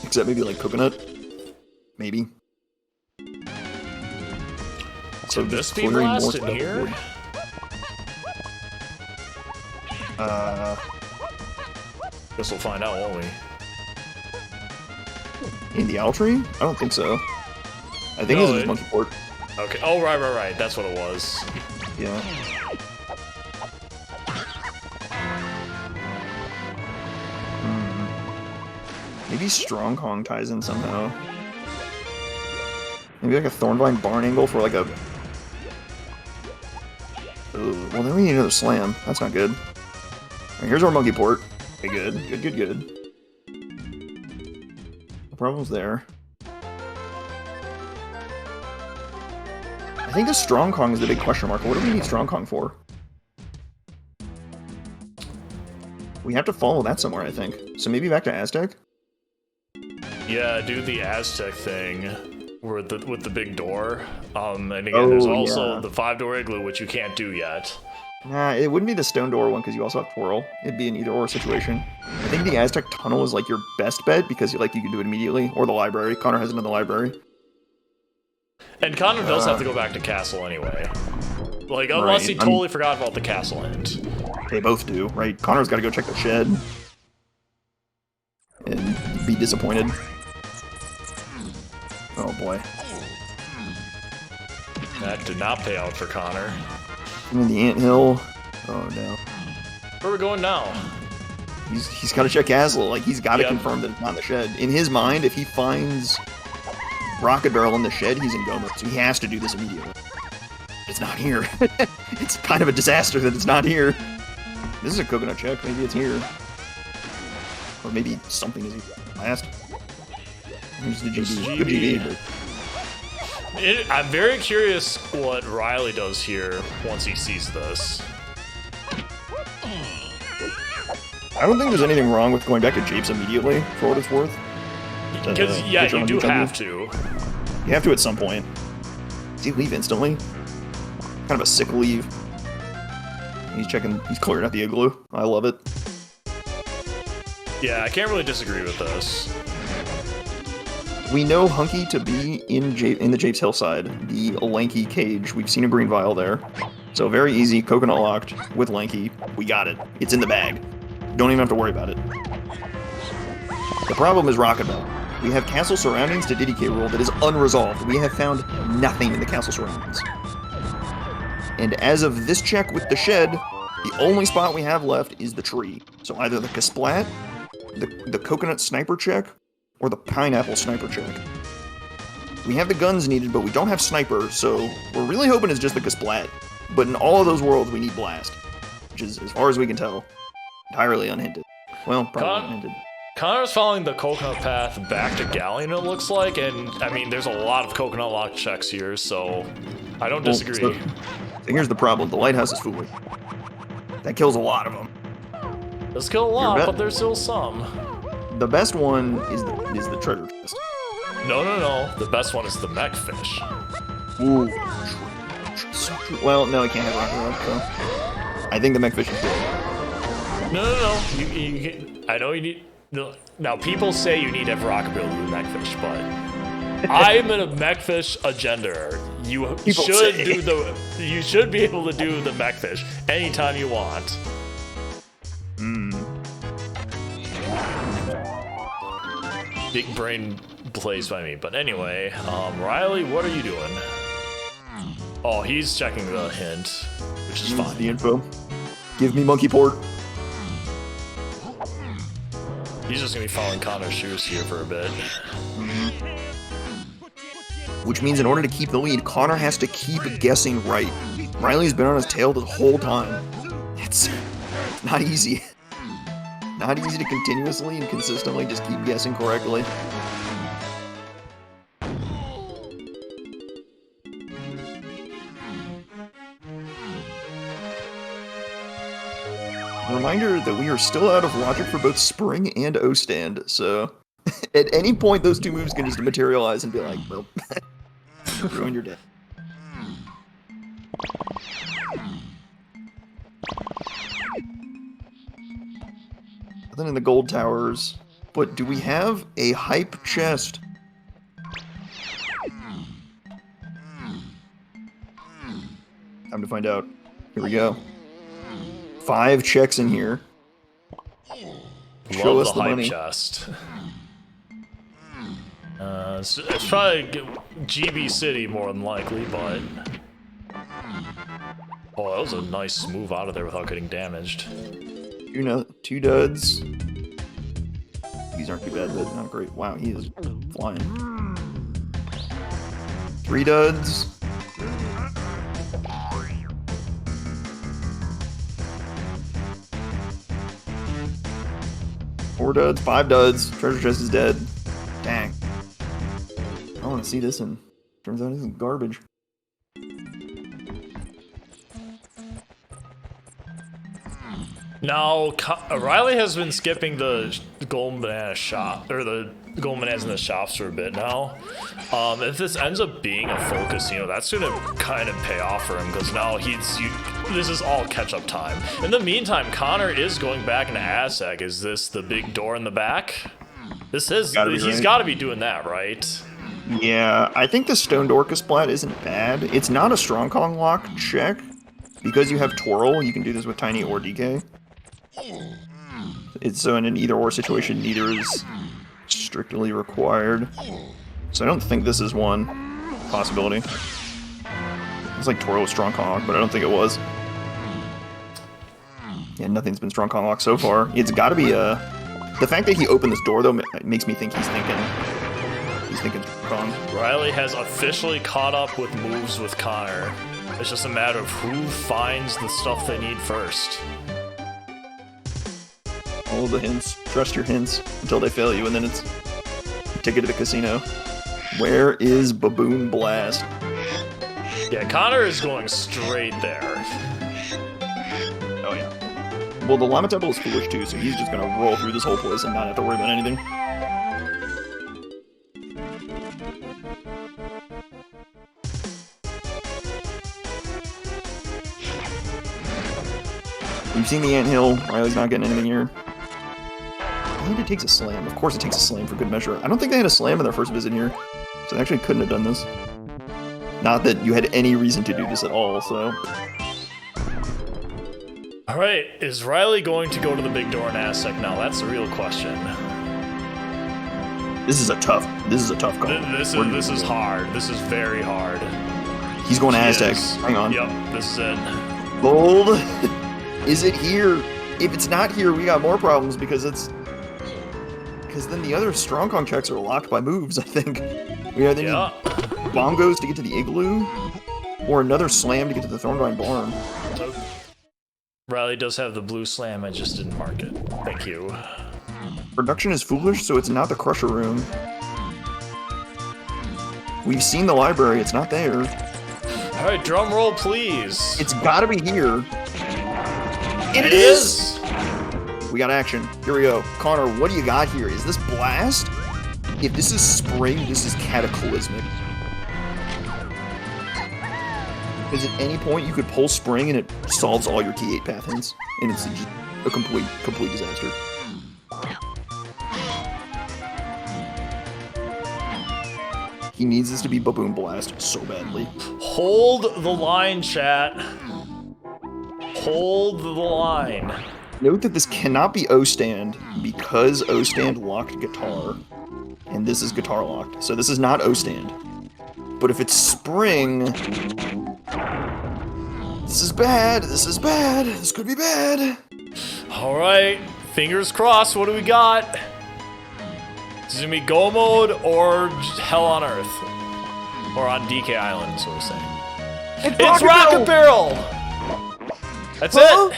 except maybe like Coconut. Maybe. So this be Blast in here? Guess we'll find out, won't we? In the owl tree? I don't think so. I think this is Monkey Port. Okay. Oh, right. That's what it was. Yeah. Maybe Strong Kong ties in somehow. Maybe like a Thornvine Barn angle for like a... Ooh, well then we need another slam. That's not good. Right, here's our Monkey Port. Okay, good. Good. No problems there. I think the Strong Kong is the big question mark. What do we need Strong Kong for? We have to follow that somewhere, I think. So maybe back to Aztec? Yeah, do the Aztec thing with the big door. And again, there's also the 5-door igloo, which you can't do yet. Nah, it wouldn't be the stone door one because you also have twirl. It'd be an either-or situation. I think the Aztec tunnel is like your best bet because you can do it immediately. Or the library. Connor has it in the library. And Connor does have to go back to castle anyway. Like, unless he totally forgot about the castle end. They both do, right? Connor's got to go check the shed. And be disappointed. Oh boy. That did not pay out for Connor. I'm in the anthill. Oh no. Where are we going now? He's got to check castle. Like, he's got to confirm that it's not in the shed. In his mind, if he finds Rocket Barrel in the shed, he's in Gomer. So he has to do this immediately. It's not here. It's kind of a disaster that it's not here. This is a coconut check. Maybe it's here. Or maybe something is last. Here's the GB. Good GB. I'm very curious what Riley does here once he sees this. I don't think there's anything wrong with going back to Japes immediately, for what it's worth. Because, yeah, you do have to. You have to at some point. Does he leave instantly? Kind of a sick leave. He's clearing out the igloo. I love it. Yeah, I can't really disagree with this. We know Hunky to be in the Japes Hillside, the Lanky cage. We've seen a green vial there. So very easy, coconut locked with Lanky. We got it. It's in the bag. Don't even have to worry about it. The problem is Rocket Bell. We have castle surroundings to DDK rule that is unresolved. We have found nothing in the castle surroundings. And as of this check with the shed, the only spot we have left is the tree. So either the Kasplat, the coconut sniper check, or the pineapple sniper check. We have the guns needed, but we don't have sniper, so we're really hoping it's just the Kasplat. But in all of those worlds, we need blast, which is, as far as we can tell, entirely unhinted. Well, probably unhinted. Connor's following the coconut path back to Galleon, it looks like, and I mean, there's a lot of coconut lock checks here, so I don't disagree. So here's the problem: the lighthouse is fooling. That kills a lot of them. Does kill a lot, but there's still some. The best one is the treasure chest. No. The best one is the mech fish. Ooh. Well, no, it can't have rocket rock, so I think the mech fish is good. No. I know you need. No, now people say you need to have rocket ability with mech fish, but I'm in a mech fish agenda. You should be able to do the mech fish anytime you want. Big brain plays by me, but anyway, Riley, what are you doing? Oh, he's checking the hint, which is fine. The info. Give me Monkey Port. He's just gonna be following Connor's shoes here for a bit. Which means in order to keep the lead, Connor has to keep guessing right. Riley's been on his tail this whole time. not easy. Not easy to continuously and consistently just keep guessing correctly. Reminder that we are still out of logic for both spring and O stand, so at any point those two moves can just materialize and be like, well, ruin your day. Nothing in the gold towers, but do we have a hype chest? Time to find out. Here we go. 5 checks in here. Show us the hype money. Chest. It's probably GB City more than likely, but oh, that was a nice move out of there without getting damaged. 2 duds. These aren't too bad, but not great. Wow, he is flying. 3 duds. 4 duds, 5 duds. Treasure chest is dead. Dang. I want to see this, and turns out this is garbage. Now, Riley has been skipping the golden banana shop, or the golden bananas in the shops for a bit now. If this ends up being a full casino, that's gonna kind of pay off for him, because now this is all catch-up time. In the meantime, Connor is going back into Aztec. Is this the big door in the back? He's got to be doing that, right? Yeah, I think the Stoned Orca splat isn't bad. It's not a Strong Kong lock check. Because you have Twirl, you can do this with Tiny or DK. So in an either-or situation, neither is strictly required. So I don't think this is one possibility. It's like Twirl with Strong Kong lock, but I don't think it was. Yeah, nothing's been Strong Kong lock so far. It's got to be a... The fact that he opened this door, though, makes me think he's thinking Strong Kong. Riley has officially caught up with moves with Connor. It's just a matter of who finds the stuff they need first. All the hints. Trust your hints until they fail you, and then it's ticket to the casino. Where is Baboon Blast? Yeah, Connor is going straight there. Oh, yeah. Well, the Llama Temple is foolish, too, so he's just gonna roll through this whole place and not have to worry about anything. We've seen the anthill. Riley's not getting anything here. I think it takes a slam. Of course it takes a slam for good measure. I don't think they had a slam in their first visit here. So they actually couldn't have done this. Not that you had any reason to do this at all, so... Alright, is Riley going to go to the big door in Aztec now? That's the real question. This is a tough call. This is hard. This is very hard. He's going to Aztec. Hang on. Yep, this is it. Gold. Is it here? If it's not here, we got more problems because then the other Strong Kong checks are locked by moves, I think. We either need bongos to get to the igloo, or another slam to get to the Thornvine Barn. So, Riley does have the blue slam, I just didn't mark it. Thank you. Production is foolish, so it's not the Crusher Room. We've seen the library, it's not there. Alright, drum roll, please. It's gotta be here. And it is! We got action. Here we go. Connor, what do you got here? Is this Blast? If this is Spring, this is Cataclysmic. Because at any point you could pull Spring and it solves all your T8 path hints. And it's just a complete disaster. He needs this to be Baboon Blast so badly. Hold the line, chat. Hold the line. Note that this cannot be O-Stand because O-Stand locked guitar. And this is guitar locked. So this is not O-Stand. But if it's Spring... This is bad. This is bad. This could be bad. Alright. Fingers crossed. What do we got? Is it gonna be Go Mode or Hell on Earth? Or on DK Island, so we're saying. It's Rocket Barrel! That's it!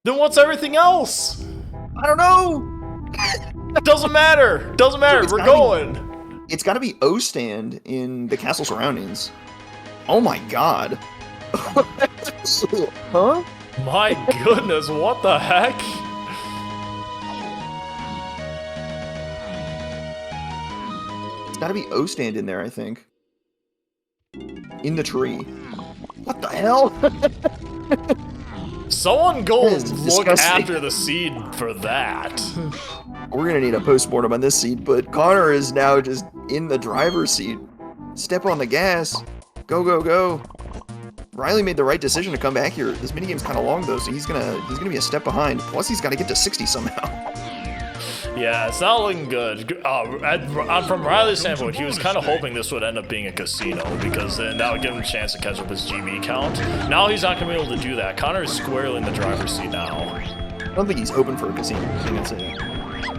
Then what's everything else? I don't know. Doesn't matter. Doesn't matter. We're going. It's got to be O stand in the castle surroundings. Oh my god. Huh? My goodness, what the heck? It's got to be O stand in there, I think. In the tree. What the hell? Someone go look disgusting. after the seed for that. We're gonna need a post-mortem on this seat, but Connor is now just in the driver's seat. Step on the gas. Go, go, go. Riley made the right decision to come back here. This minigame's kind of long though, so he's gonna be a step behind. Plus, he's got to get to 60 somehow. Yeah, it's not looking good. From Riley's standpoint, he was kind of hoping this would end up being a casino, because then that would give him a chance to catch up his GB count. Now he's not going to be able to do that. Connor is squarely in the driver's seat now. I don't think he's hoping for a casino.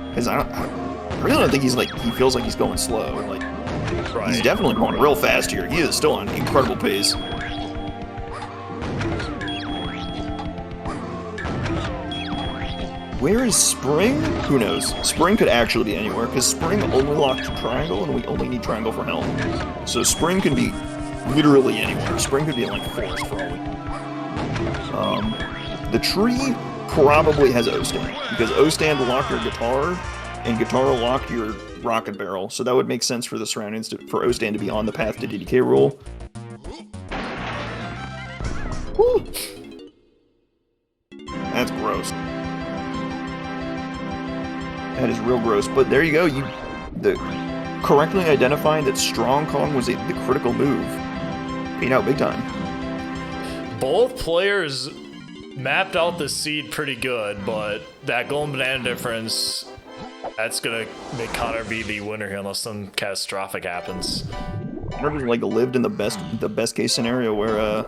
Because I really don't think he feels like he's going slow. Like, right. He's definitely going real fast here. He is still on incredible pace. Where is Spring? Who knows? Spring could actually be anywhere, because Spring only locked Triangle, and we only need Triangle for Helm. So Spring can be literally anywhere. Spring could be in, like, Forest for all we know. The tree probably has O-Stand, because O-Stand locked your guitar, and guitar locked your rocket barrel, so that would make sense for the surroundings for O-Stand to be on the path to DDK rule. Woo. That's gross. That is real gross, but there you go. Correctly identifying that Strong Kong was the critical move. Paid out big time. Both players mapped out the seed pretty good, but that golden banana difference, that's gonna make Connor be the winner here unless something catastrophic happens. Connor just like lived in the best case scenario where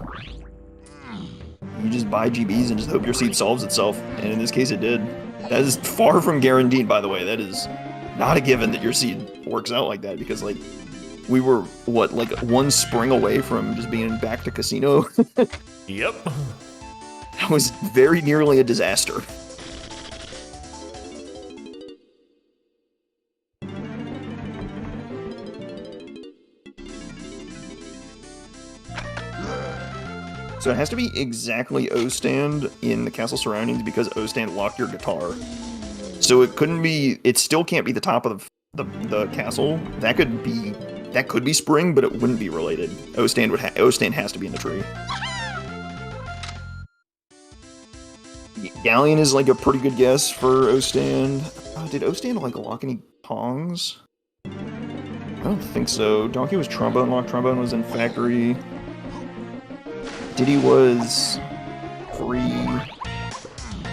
you just buy GBs and just hope your seed solves itself, and in this case it did. That is far from guaranteed, by the way. That is not a given that your seed works out like that, because, like, we were, what, like one spring away from just being back to casino? Yep. That was very nearly a disaster. So it has to be exactly O-Stand in the castle surroundings, because O-Stand locked your guitar. So it couldn't be, it still can't be the top of the castle. That could be Spring, but it wouldn't be related. O-Stand has to be in the tree. Galleon is like a pretty good guess for O-Stand. Did O-Stand like lock any tongs? I don't think so. Donkey was trombone lock. Trombone was in factory. Diddy was free.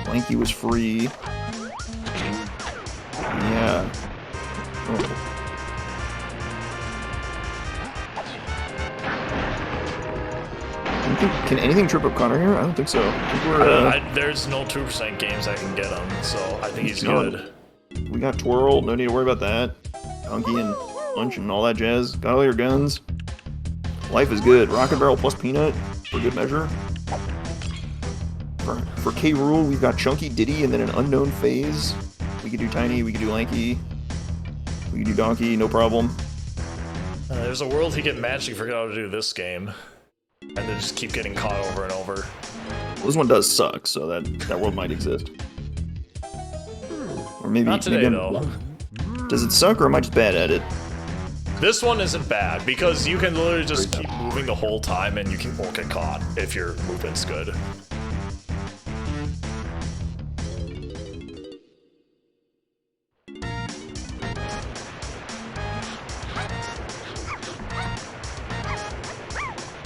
Blanky was free. Yeah. Oh. Can anything trip up Connor here? I don't think so. I think we're, there's no 2% games I can get him, so I think he's good. We got Twirl, no need to worry about that. Donkey and Punch and all that jazz. Got all your guns. Life is good. Rocket Barrel plus Peanut, for good measure. For K. Rool, we've got Chunky, Diddy, and then an unknown phase. We could do Tiny, we could do Lanky. We could do Donkey, no problem. There's a world he can magically forget how to do this game. And then just keep getting caught over and over. Well, this one does suck, so that world might exist. Or maybe... Not today, though. Does it suck, or am I just bad at it? This one isn't bad, because you can literally just keep moving the whole time and you won't get caught if your movement's good.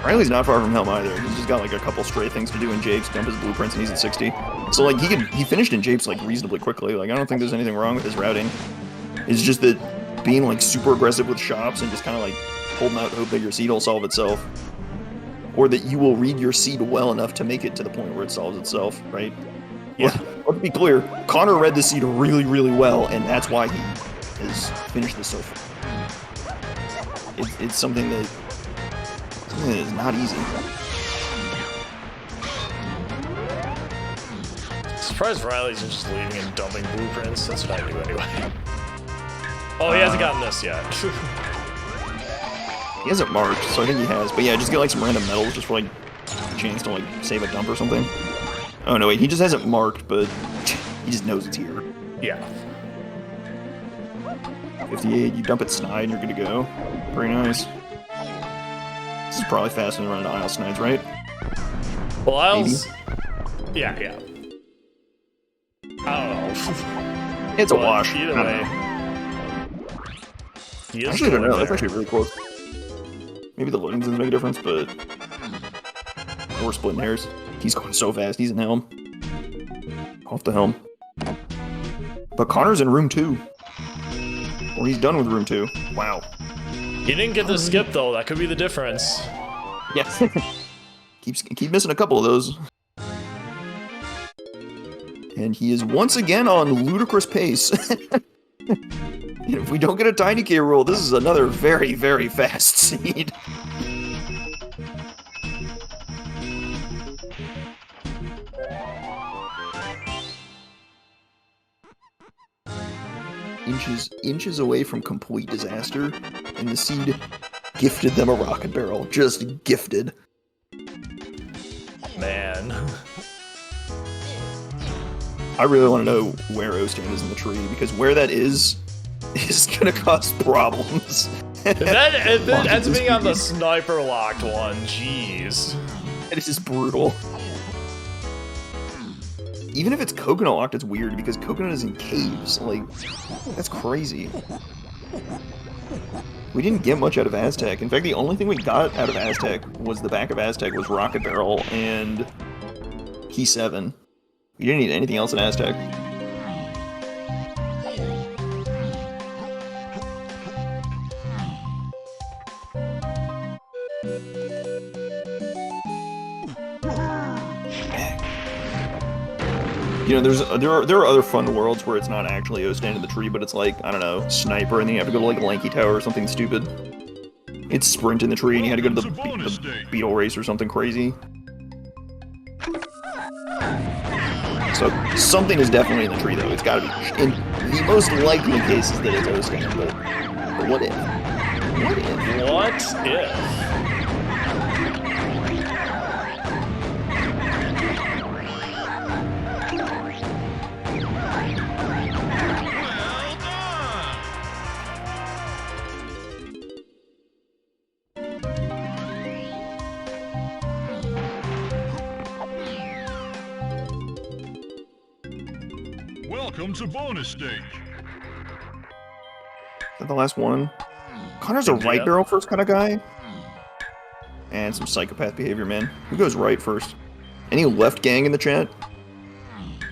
Riley's not far from Helm either. He's just got like a couple stray things to do in Japes, dump his blueprints, and he's at 60. So like he finished in Japes like reasonably quickly. Like I don't think there's anything wrong with his routing. It's just that being like super aggressive with shops and just kind of like holding out hope that your seed will solve itself, or that you will read your seed well enough to make it to the point where it solves itself, right? Yeah. Let's be clear. Connor read the seed really, really well, and that's why he has finished this so far. It's something that is not easy. surprised Riley's just leaving and dumping blueprints. That's what I do anyway. Oh, he hasn't gotten this yet. He hasn't marked, so I think he has. But yeah, just get like some random medals just for like a chance to like save a dump or something. Oh no, wait, he just hasn't marked, but he just knows it's here. Yeah. 58, you dump at Snide, you're good to go. Very nice. This is probably faster than running to Isle Snides, right? Well, Isles... Yeah. I don't know. It's a wash. Either way. I actually don't know, that's actually really close. Maybe the loading doesn't make a difference, but... We're splitting hairs. He's going so fast, he's in Helm. Off the Helm. But Connor's in room 2. Or he's done with room 2. Wow. He didn't get the skip though, that could be the difference. Yeah. Keep missing a couple of those. And he is once again on ludicrous pace. If we don't get a tiny K roll, this is another very, very fast seed. Inches away from complete disaster, and the seed gifted them a rocket barrel. Just gifted. Man. I really want to know where O-Stand is in the tree, because where that is gonna cause problems. If that ends up being on the sniper locked one, jeez. It is just brutal. Even if it's coconut locked, it's weird, because coconut is in caves. Like, that's crazy. We didn't get much out of Aztec. In fact, the only thing we got out of Aztec was the back of Aztec was rocket barrel and key 7. We didn't need anything else in Aztec. You know, there are other fun worlds where it's not actually O-Stand in the tree, but it's like, I don't know, sniper, and then you have to go to like Lanky Tower or something stupid. It's sprint in the tree, and you had to go to the beetle race or something crazy. So something is definitely in the tree, though. It's got to be. In the most likely cases that it's O-Stand, but what if? What if? What if? Welcome to bonus stage. Is that the last one? Connor's a right barrel first kind of guy. And some psychopath behavior, man. Who goes right first? Any left gang in the chat?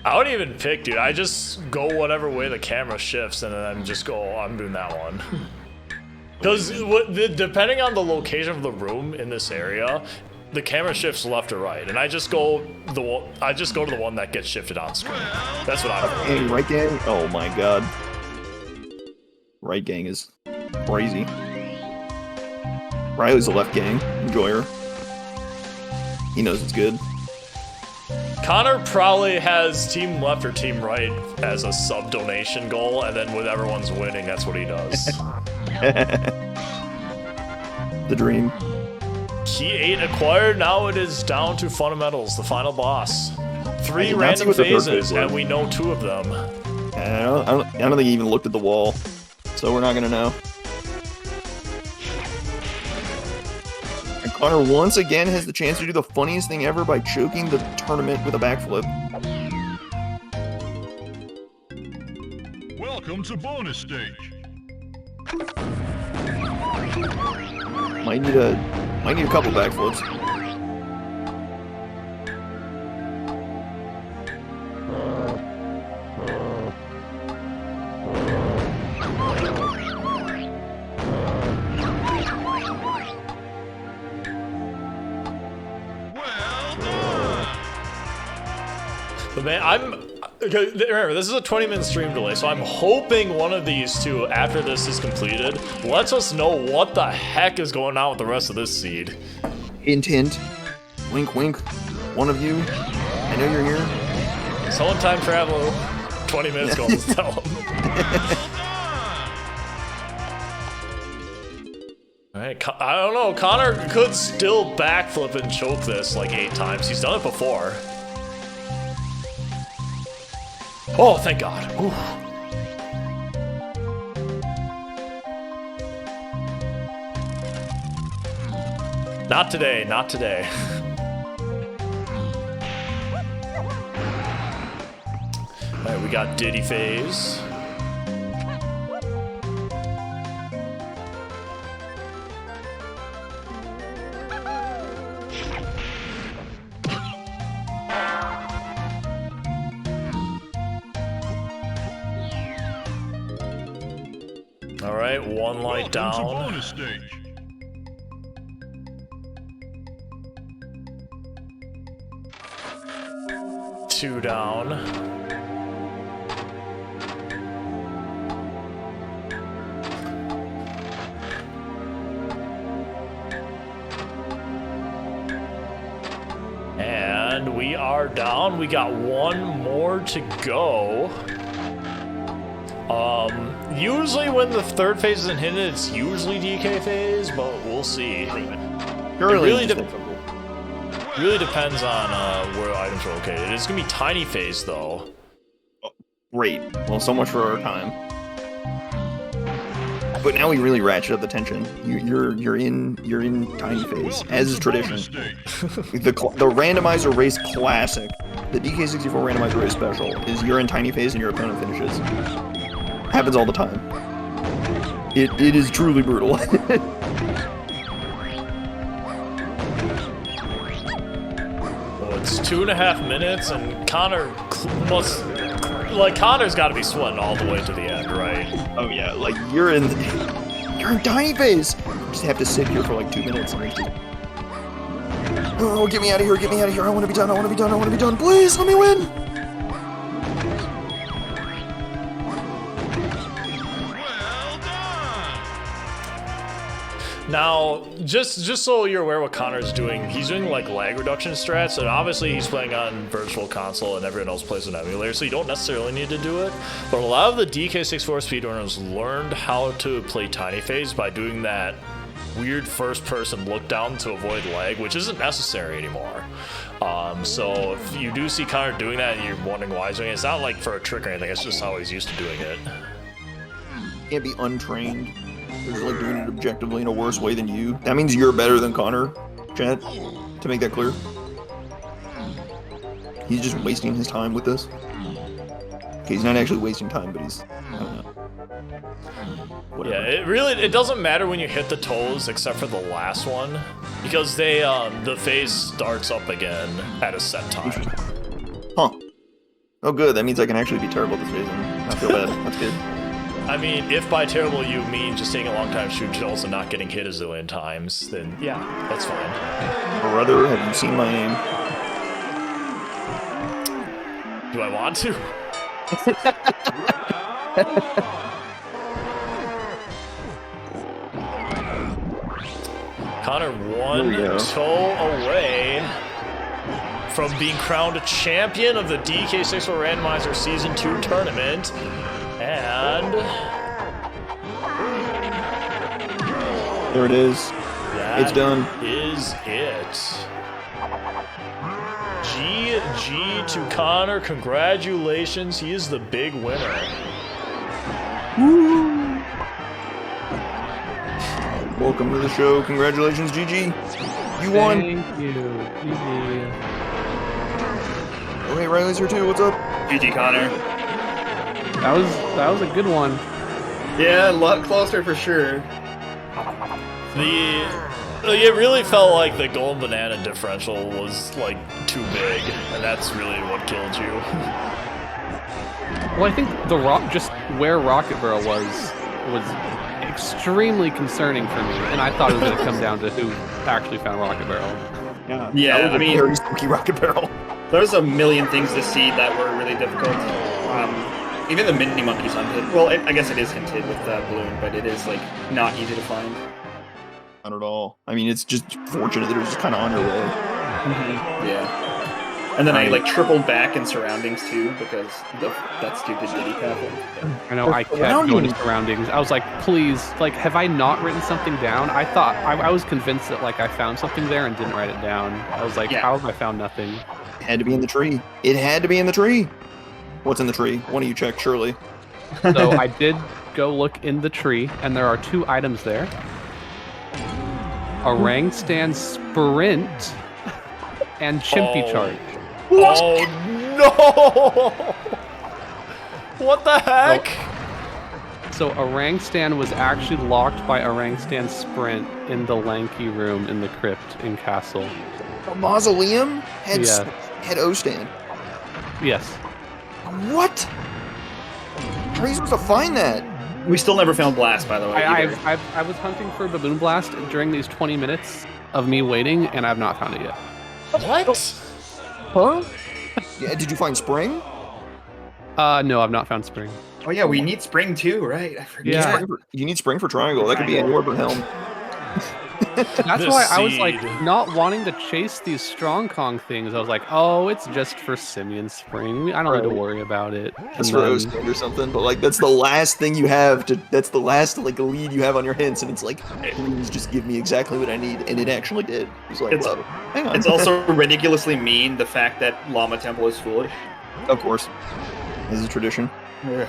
I wouldn't even pick, dude. I just go whatever way the camera shifts, and then I'm just go, oh, I'm doing that one. Because depending on the location of the room in this area, the camera shifts left or right, and I just go to the one that gets shifted on screen. That's what I'm doing. Right gang? Oh my god. Right gang is crazy. Riley's the left gang. Enjoy her. He knows it's good. Connor probably has team left or team right as a sub donation goal, and then when everyone's winning, that's what he does. The dream. Key 8 acquired, now it is down to fundamentals, the final boss. 3 random phases, and we know 2 of them. I don't think he even looked at the wall, so we're not gonna know. And Connor once again has the chance to do the funniest thing ever by choking the tournament with a backflip. Welcome to bonus stage. Might need a couple backflips. But man, remember, this is a 20-minute stream delay, so I'm hoping one of these two, after this is completed, lets us know what the heck is going on with the rest of this seed. Hint, hint. Wink, wink. One of you. I know you're here. Someone time travel 20 minutes ago, let's tell him. Alright, I don't know, Connor could still backflip and choke this like 8 times. He's done it before. Oh, thank God. Ooh. Not today, not today. Alright, we got Diddy phase. Alright, one light down. Bonus stage. Two down. And we are down. We got one more to go. Usually when the third phase isn't hidden, it's usually DK phase, but we'll see. It really depends on where items are located. It's gonna be tiny phase though. Great. Well, so much for our time. But now we really ratchet up the tension. You're in tiny phase, as is tradition. The randomizer race classic, the DK64 randomizer race special, is you're in tiny phase and your opponent finishes. Happens all the time. It is truly brutal. It's 2.5 minutes, and Connor must, like, Connor's got to be sweating all the way to the end, right? Oh yeah, like you're in tiny phase. You just have to sit here for like 2 minutes and just, oh, get me out of here, get me out of here. I want to be done, I want to be done, I want to be done. Please, let me win. Now, just so you're aware what Connor's doing, he's doing like lag reduction strats, and obviously he's playing on virtual console and everyone else plays an emulator, so you don't necessarily need to do it. But a lot of the DK64 speedrunners learned how to play tiny phase by doing that weird first-person look down to avoid lag, which isn't necessary anymore. So if you do see Connor doing that and you're wondering why he's doing it, it's not like for a trick or anything, it's just how he's used to doing it. Can't be untrained. They're just like doing it objectively in a worse way than you. That means you're better than Connor, Chad, to make that clear. He's just wasting his time with this. Okay, he's not actually wasting time, but he's, I don't know. Whatever. Yeah, it doesn't matter when you hit the toes except for the last one, because the phase starts up again at a set time. Huh. Oh good, that means I can actually be terrible at this phasing. I feel bad. That's good. I mean, if by terrible you mean just taking a long time to shoot kills and not getting hit a zillion times, then yeah, that's fine. Brother, have you seen my aim? Do I want to? Connor one toe away from being crowned a champion of the DK64 Randomizer Season 2 tournament. And there it is. It's done. Is it? GG to Connor. Congratulations. He is the big winner. Woo. Welcome to the show. Congratulations, GG. You won. Thank you. GG. Oh, hey, Riley's here too. What's up? GG, Connor. That was a good one. Yeah, a lot closer for sure. It really felt like the golden banana differential was like too big, and that's really what killed you. Well, I think just where Rocket Barrel was extremely concerning for me, and I thought it was going to come down to who actually found Rocket Barrel. Yeah, that was a very spooky Rocket Barrel. There's a million things to see that were really difficult. Even the mini monkeys hunted. Well, I guess it is hinted with the balloon, but it is like not easy to find. Not at all. I mean, it's just fortunate that it was just kind of on your way. Yeah. And then I like tripled back in surroundings too because that stupid Diddy happened. I know I kept going to surroundings. I was like, please, like, have I not written something down? I thought I was convinced that like I found something there and didn't write it down. I was like, how have I found nothing? It had to be in the tree. It had to be in the tree. What's in the tree? One of you checked, surely. So I did go look in the tree, and there are 2 items there. Orang stand sprint and chimpy charge. Oh no! What the heck? So Orang stand was actually locked by Orang stand sprint in the lanky room in the crypt in Castle. A mausoleum had Yeah. had O stand. Yes. What? How are you supposed to find that? We still never found Blast, by the way. I either. was hunting for Baboon Blast during these 20 minutes of me waiting, and I've not found it yet. What? Huh? Yeah, did you find spring? No, I've not found spring. Oh yeah, we need spring too, right? I forget. Yeah. You need spring for triangle. That could be anywhere but helm. That's The why I was like seed. not wanting to chase these strong Kong things. I was like, oh, it's just for Simeon Spring. I don't need to Right. worry about it. That's And for O then- stand or something, but like that's the last thing you have to. That's the last like lead you have on your hints, and it's like, please just give me exactly what I need, and it actually did. It's like, It's- well, hang on. It's also ridiculously mean the fact that Llama Temple is foolish. of course, this is a tradition. You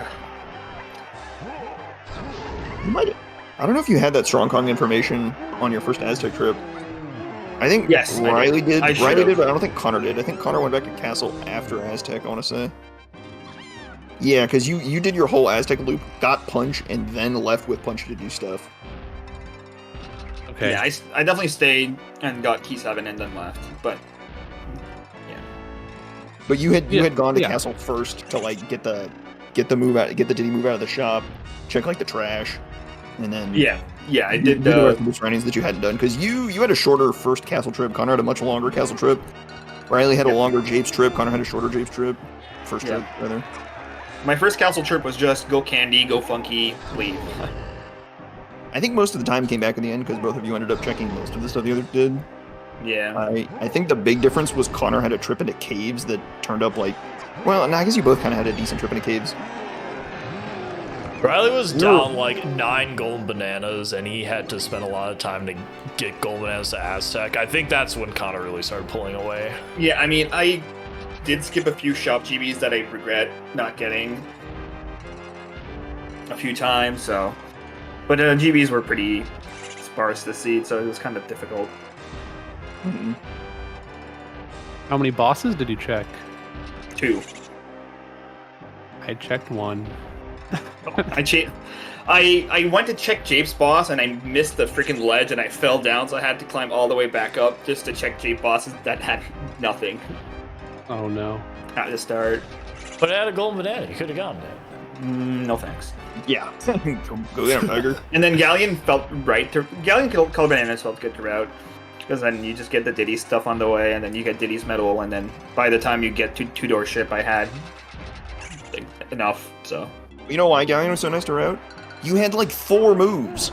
might. I don't know if you had that strong Kong information on your first Aztec trip. I think Yes, I did. Riley did. I Riley should've. did, but I don't think Connor did. I think Connor went back to Castle after Aztec, I want to say. Yeah, because you did your whole Aztec loop, got Punch, and then left with Punch to do stuff. Okay. Yeah, I definitely stayed and got key 7 and then left, but But you had gone to yeah. Castle first to like get the move out, get the Diddy move out of the shop, check like the trash, and then yeah, I you did. do the rest of the surroundings that you hadn't done because you had a shorter first Castle trip. Connor had a much longer Castle trip. Riley had a longer Japes trip. Connor had a shorter Japes trip. First trip, rather. My first council trip was just go candy, go funky, leave. I think most of the time came back at the end because both of you ended up checking most of the stuff the other did. Yeah. I think the big difference was Connor had a trip into caves that turned up like, well, and I guess you both kind of had a decent trip into caves. Riley was down like 9 golden bananas, and he had to spend a lot of time to get golden bananas to Aztec. I think that's when Connor really started pulling away. Yeah, I mean, I did skip a few shop GBs that I regret not getting a few times, so. But GBs were pretty sparse this seed, so it was kind of difficult. Mm-mm. How many bosses did you check? 2. I checked 1. I went to check Japes boss and I missed the freaking ledge and I fell down, so I had to climb all the way back up just to check Jape bosses that had nothing Oh no. at the start. But it had a golden banana. You could have gotten it. No thanks. Yeah. Go get him, Tiger. And then Galleon felt right. Galleon Color Bananas felt good throughout. Because then you just get the Diddy stuff on the way, and then you get Diddy's medal, and then by the time you get to Two-Door Ship, I had enough, so. You know why Galleon was so nice to route? You had like 4 moves.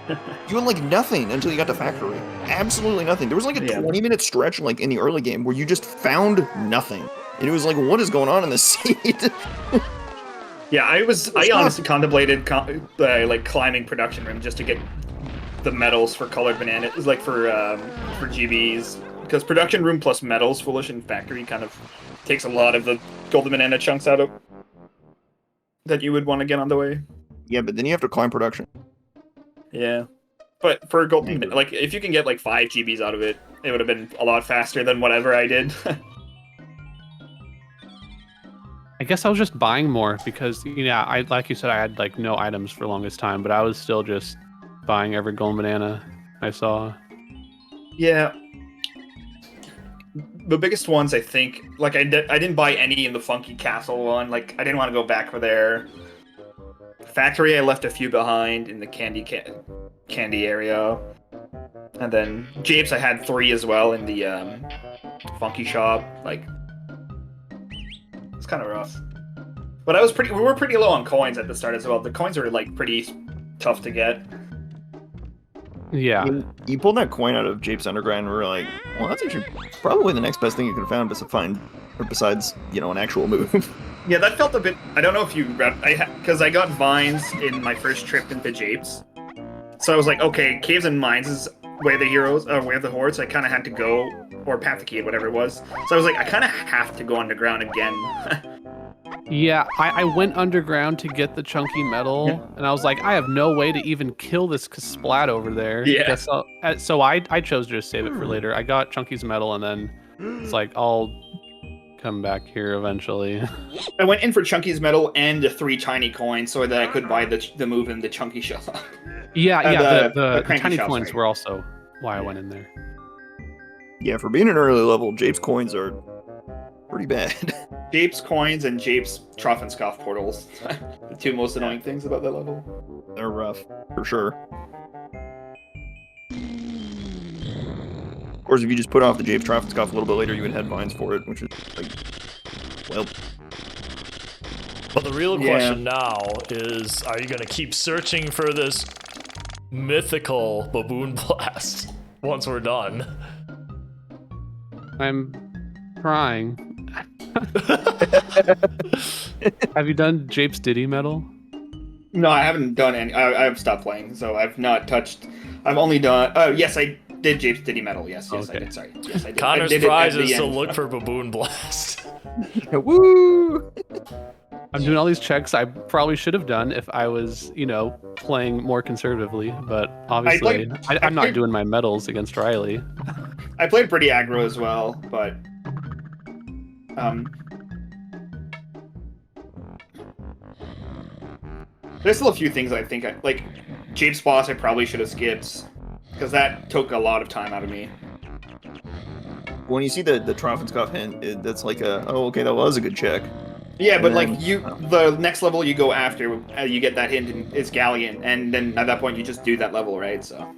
You had like nothing until you got to Factory. Absolutely nothing. There was like a 20-minute stretch like in the early game where you just found nothing. And it was like, what is going on in this seed? Yeah, I honestly contemplated like climbing production room just to get the medals for colored bananas, like for GBs, because production room plus medals, foolish and factory kind of takes a lot of the golden banana chunks out of that you would want to get on the way. Yeah, but then you have to climb production. Yeah, but for golden, like if you can get like 5 GBs out of it, it would have been a lot faster than whatever I did. I guess I was just buying more because, I like you said, I had like no items for the longest time, but I was still just buying every golden banana I saw. Yeah. The biggest ones, I think, like I didn't buy any in the Funky Castle one. Like I didn't want to go back for there. Factory, I left a few behind in the candy area, and then Japes, I had 3 as well in the Funky shop. Like it's kind of rough. But we were pretty low on coins at the start as well. The coins were like pretty tough to get. Yeah. You pulled that coin out of Japes Underground, and we were like, well, that's actually probably the next best thing you could have found besides, an actual move. Yeah, that felt a bit. I don't know if you read, because I got vines in my first trip into Japes, so I was like, okay, caves and mines is way the heroes, way of the hordes. I kind of had to go, or Path to Key, whatever it was. So I was like, I kind of have to go underground again. Yeah, I went underground to get the chunky metal, and I was like, I have no way to even kill this splat over there. Yeah. So I chose to just save it for later. I got Chunky's metal, and then it's like, I'll come back here eventually. I went in for Chunky's metal and the 3 tiny coins so that I could buy the move in the Chunky shop. Yeah, the cranky tiny shop, coins sorry. were also why I went in there. Yeah, for being an early level, Japes coins are pretty bad. Japes coins and Japes trough and scoff portals. The 2 most annoying things about that level. They're rough, for sure. Of course, if you just put off the Japes trough and scoff a little bit later, you would head vines for it, which is like, well. But the real question now is, are you going to keep searching for this mythical baboon blast once we're done? I'm trying. Have you done Japes Diddy metal? No, I haven't done any. I've stopped playing, so I've not touched. I've only done. Oh, yes, I did Japes Diddy metal. Yes, I Okay. did. Sorry. Yes, I did. Connor's I did it prize at the is to end. look for baboon blast. Woo! I'm doing all these checks I probably should have done if I was, playing more conservatively, but obviously I'm not doing my medals against Riley. I played pretty aggro as well, but there's still a few things I think like Japes boss I probably should have skipped because that took a lot of time out of me. When you see the trough and scoff hint, that's like oh, okay, that was a good check. Yeah, but And like then- the next level you go after, you get that hint and it's Galleon, and then at that point you just do that level, right? So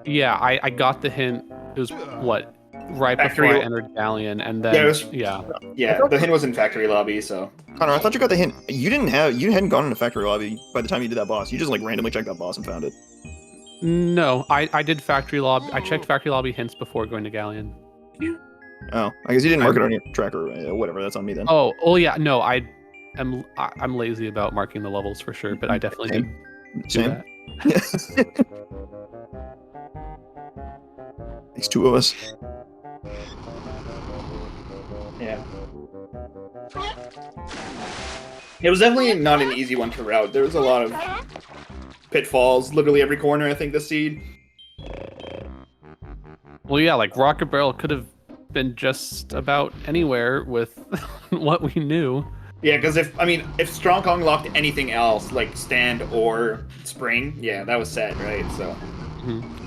Yeah, I got the hint. It was what? Right Factory- before I entered Galleon, and then Yeah, it was- yeah. yeah, the hint was in factory lobby, so Connor, I thought you got the hint. You hadn't gone into factory lobby by the time you did that boss. You just like randomly checked that boss and found it. No, I did factory lobby. I checked factory lobby hints before going to Galleon. Oh, I guess you didn't mark it on your tracker. Whatever, that's on me then. Oh yeah, no, I'm lazy about marking the levels for sure, but I definitely did do Same. that. Makes 2 of us. yeah. It was definitely not an easy one to route. There was a lot of pitfalls, literally every corner. I think the seed. Well, yeah, like Rocket Barrel could have been just about anywhere with what we knew. Yeah, because if Strong Kong locked anything else like stand or spring, yeah, that was set, right? So.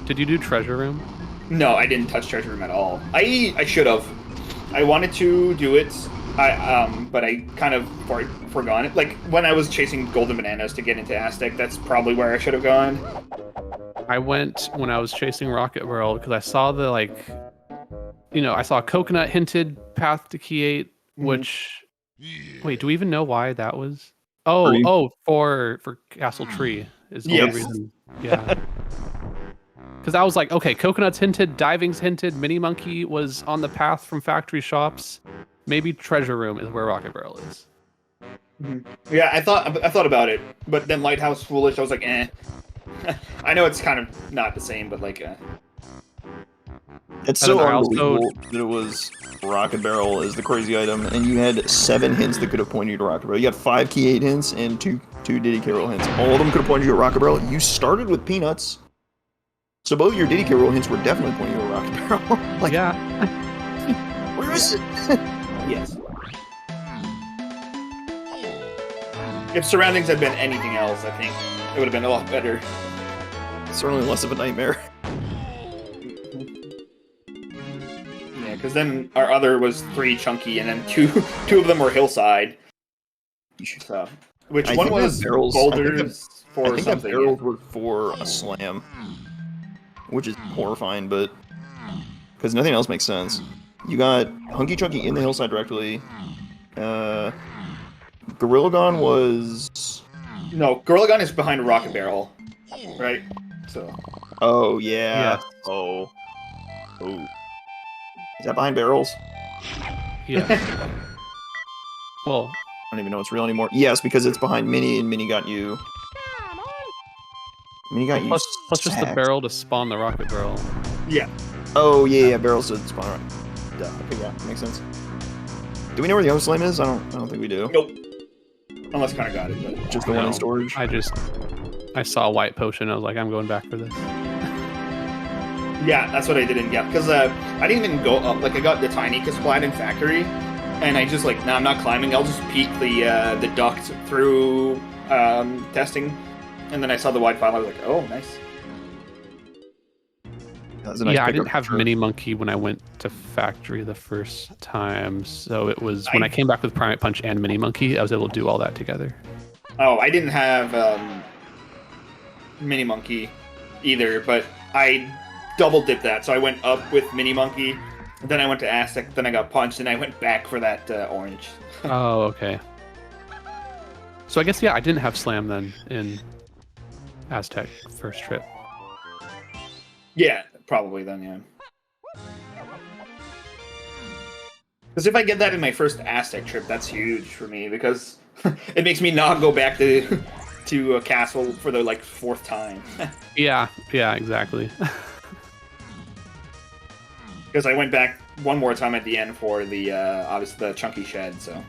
Did you do Treasure Room? No, I didn't touch Treasure Room at all. I should have. I wanted to do it, but I kind of forgot it. Like when I was chasing golden bananas to get into Aztec, that's probably where I should have gone. I went when I was chasing Rocket Barrel because I saw the I saw Coconut hinted Path to Key 8, which wait, do we even know why that was? Oh, for Castle Tree is the only Yes. reason. Yeah. Because I was like, okay, Coconut's hinted, Diving's hinted, Mini Monkey was on the path from factory shops. Maybe Treasure Room is where Rocket Barrel is. Yeah, I thought about it, but then Lighthouse Foolish, I was like, eh. I know it's kind of not the same, but like, It's And so then I also- unbelievable that it was Rocket Barrel is the crazy item, and you had 7 hints that could have pointed you to Rocket Barrel. You got 5 Key 8 hints and 2 DK roll hints. All of them could have pointed you to Rocket Barrel. You started with Peanuts, so both your DK roll hints were definitely pointing you to Rocket Barrel. Like, Yeah. where is it? yes. If Surroundings had been anything else, I think it would have been a lot better. Certainly less of a nightmare. Yeah, because then our other was 3 chunky, and then two of them were hillside. So, which I one think that was barrels- I think boulders I for think that something? barrels were for a slam, which is horrifying, but because nothing else makes sense. You got Hunky Chunky in the hillside directly. Gorilla Gon was. No, Gorilla Gun is behind a rocket barrel, right? So Oh yeah. Yes. Oh. Oh. Is that behind barrels? Yeah. Well, I don't even know it's real anymore. Yes, because it's behind Mini, and Mini got you. Mini got you. plus just the sacked. barrel to spawn the rocket barrel. Yeah. Oh yeah, barrels did spawn right. Duh. Okay, yeah, makes sense. Do we know where the other slime is? I don't think we do. Nope. Unless Connor got it, but Just the one No, in storage. I saw a white potion. I was like, I'm going back for this. yeah, that's what I didn't get because I didn't even go up. Like I got the tiny Kasplat in factory, and I just like, nah, I'm not climbing. I'll just peek the duct through testing, and then I saw the wide file. I was like, oh, nice. That was a nice Yeah, I pickup didn't have for sure. Mini Monkey when I went to factory the first time, so it was when I came back with Primate Punch and Mini Monkey, I was able to do all that together. Oh, I didn't have Mini Monkey either, but I double dipped that. So I went up with Mini Monkey, then I went to Aztec, then I got punched, and I went back for that orange. Oh, okay. So I guess, yeah, I didn't have Slam then in Aztec first trip. Yeah, probably then, yeah. Because if I get that in my first Aztec trip, that's huge for me, because it makes me not go back to a castle for the, like, 4th time. Yeah, exactly. Because I went back one more time at the end for the, obviously, the chunky shed, so...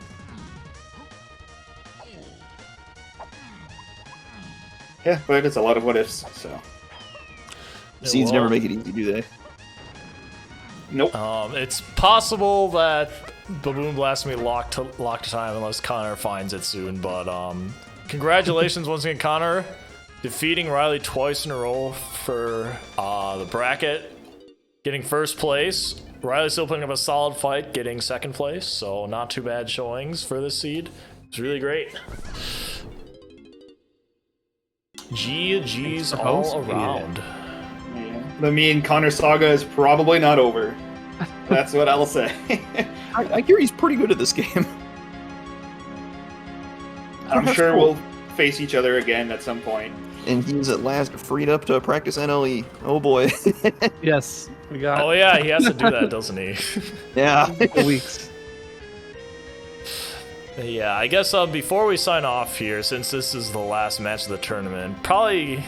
Yeah, but it's a lot of what-ifs, so... Seeds never make it easy, do they? Nope. It's possible that Baboon Blasphemy locked time unless Connor finds it soon, but congratulations once again, Connor, defeating Riley twice in a row for the bracket, getting first place. Riley's still putting up a solid fight, getting second place, so not too bad showings for this seed. It's really great. GG's all around. The me and Connor saga is probably not over. That's what I'll say. I hear he's pretty good at this game. I'm That's sure cool. we'll face each other again at some point. And he's at last freed up to practice NLE. Oh boy. Yes, we got Oh yeah, he has to do that, doesn't he? Yeah. weeks. Yeah, I guess before we sign off here, since this is the last match of the tournament, probably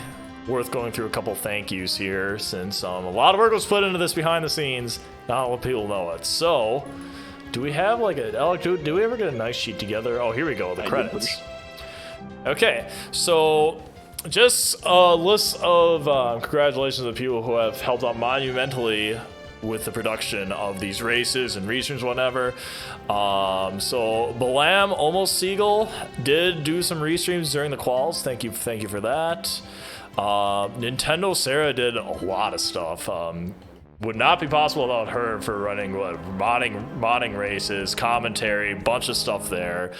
worth going through a couple thank yous here, since a lot of work was put into this behind the scenes. Not a lot of people know it. So, do we have like a... Alec, do we ever get a nice sheet together? Oh, here we go, the credits. Okay, so just a list of congratulations to the people who have helped out monumentally with the production of these races and restreams, whatever. So Balam, Almost Seagull, did do some restreams during the quals. Thank you for that. Nintendo Sarah did a lot of stuff. Would not be possible without her for running modding races, commentary, bunch of stuff there.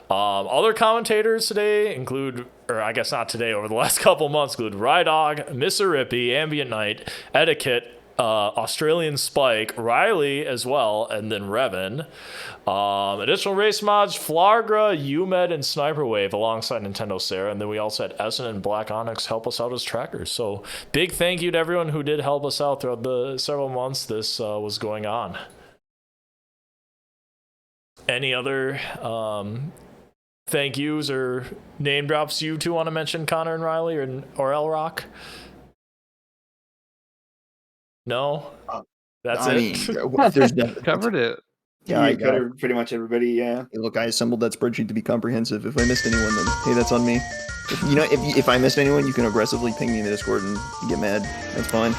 Other commentators today include, or I guess not today, over the last couple months include Rydog, Mr. Rippy, Ambient Night, Etiquette, Australian Spike, Riley as well, and then Revan. Additional race mods, Flargra, UMed, and Sniper Wave alongside Nintendo Sarah. And then we also had Essen and Black Onyx help us out as trackers. So big thank you to everyone who did help us out throughout the several months this was going on. Any other thank yous or name drops you two want to mention, Connor and Riley, or L-Rock? No? That's I it? mean, there's definitely Covered it. Yeah, I you got it. covered pretty much everybody, yeah. Hey, look, I assembled that spreadsheet to be comprehensive. If I missed anyone, then hey, that's on me. If I missed anyone, you can aggressively ping me in the Discord and get mad. That's fine.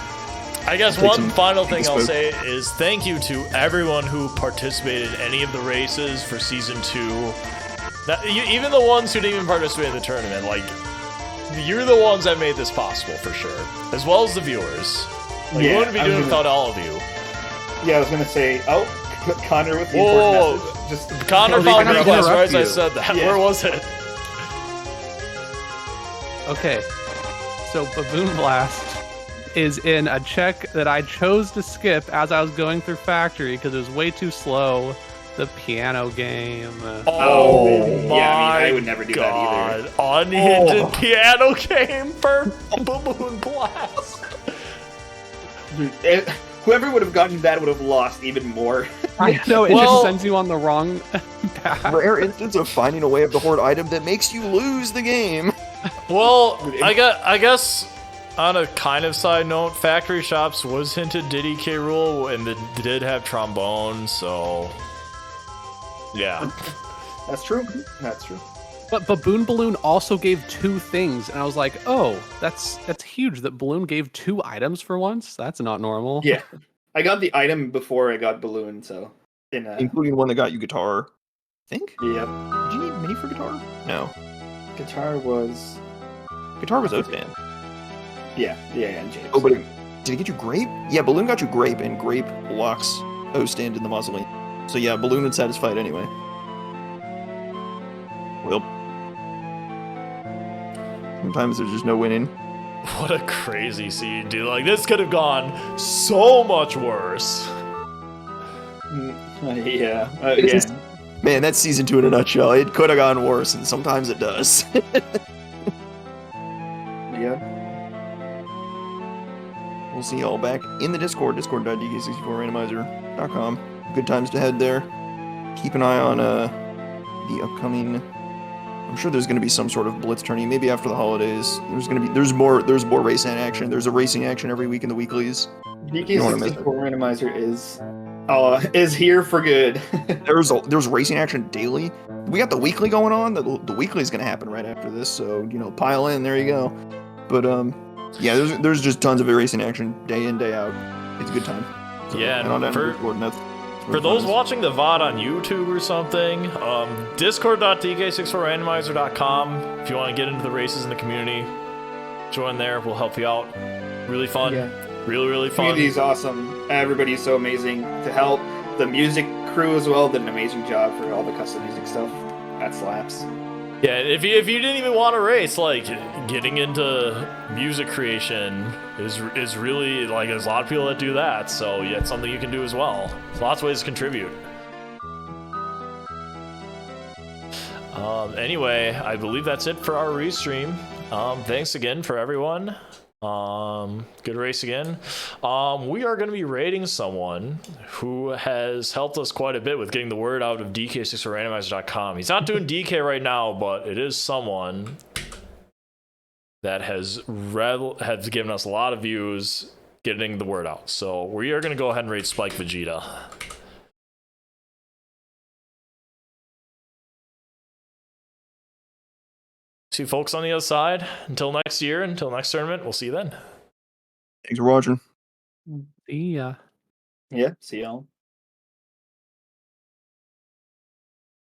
I guess Take one some final thing I'll spoke. say is thank you to everyone who participated in any of the races for Season 2. Even the ones who didn't even participate in the tournament. Like, you're the ones that made this possible, for sure. As well as the viewers. Like, we wouldn't be doing it without all of you. Yeah, I was gonna say, Connor with the Whoa, important message. Just Connor found me interrupt right as I you. said that. Yeah. Where was it? Okay, so Baboon Blast is in a check that I chose to skip as I was going through factory because it was way too slow. The piano game. Oh my yeah, I mean, I would never do that either. Unhindered piano game for Baboon Blast. Whoever would have gotten that would have lost even more. I know it Well- just sends you on the wrong path. Rare instance of finding a way of the horde item that makes you lose the game. Well, I guess on a kind of side note, Factory Shops was hinted DK rule, and they did have trombone, so yeah. That's true. That's true. But Baboon Balloon also gave 2 things, and I was like, oh, that's huge that Balloon gave 2 items for once. That's not normal. Yeah, I got the item before I got balloon, so Including one that got you guitar. I think? yeah, Did you need mini for guitar? No. guitar was Guitar was Oathband. yeah, and Japes. Oh, but did it get you grape? Yeah, balloon got you grape, and grape locks O stand in the mausoleum. So yeah, balloon would satisfy it anyway. Well, sometimes there's just no winning. What a crazy scene, dude. Like, this could have gone so much worse. Yeah, It's just- again. Man, that's season 2 in a nutshell. It could have gone worse, and sometimes it does. Yeah. We'll see y'all back in the Discord, discord.dk64randomizer.com. Good times to head there. Keep an eye on the upcoming. I'm sure there's going to be some sort of blitz tourney, maybe after the holidays. There's more racing action. There's a racing action every week in the weeklies. don't wanna miss it. DK64 Randomizer is here for good. There's racing action daily. We got the weekly going on. The weekly is going to happen right after this, so pile in. There you go. But yeah, there's just tons of racing action day in, day out. It's a good time. So, Yeah, and on and that for- Discord, and that's For those watching the VOD on YouTube or something, discord.dk64randomizer.com. If you want to get into the races in the community, join there. We'll help you out. Really fun. Yeah. Really fun. Community's awesome. Everybody's so amazing to help. The music crew as well did an amazing job for all the custom music stuff. That slaps. Yeah, if you didn't even want to race, like, getting into music creation is really, like, there's a lot of people that do that, so yeah, it's something you can do as well. There's lots of ways to contribute. Anyway, I believe that's it for our restream. Thanks again for everyone. Good race again. We are going to be rating someone who has helped us quite a bit with getting the word out of DK64randomizer.com. He's not doing DK right now, but it is someone that has given us a lot of views getting the word out. So we are going to go ahead and rate Spike Vegeta. See you folks on the other side. Until next year, until next tournament, we'll see you then. Thanks for watching. Yeah. Yeah, see y'all.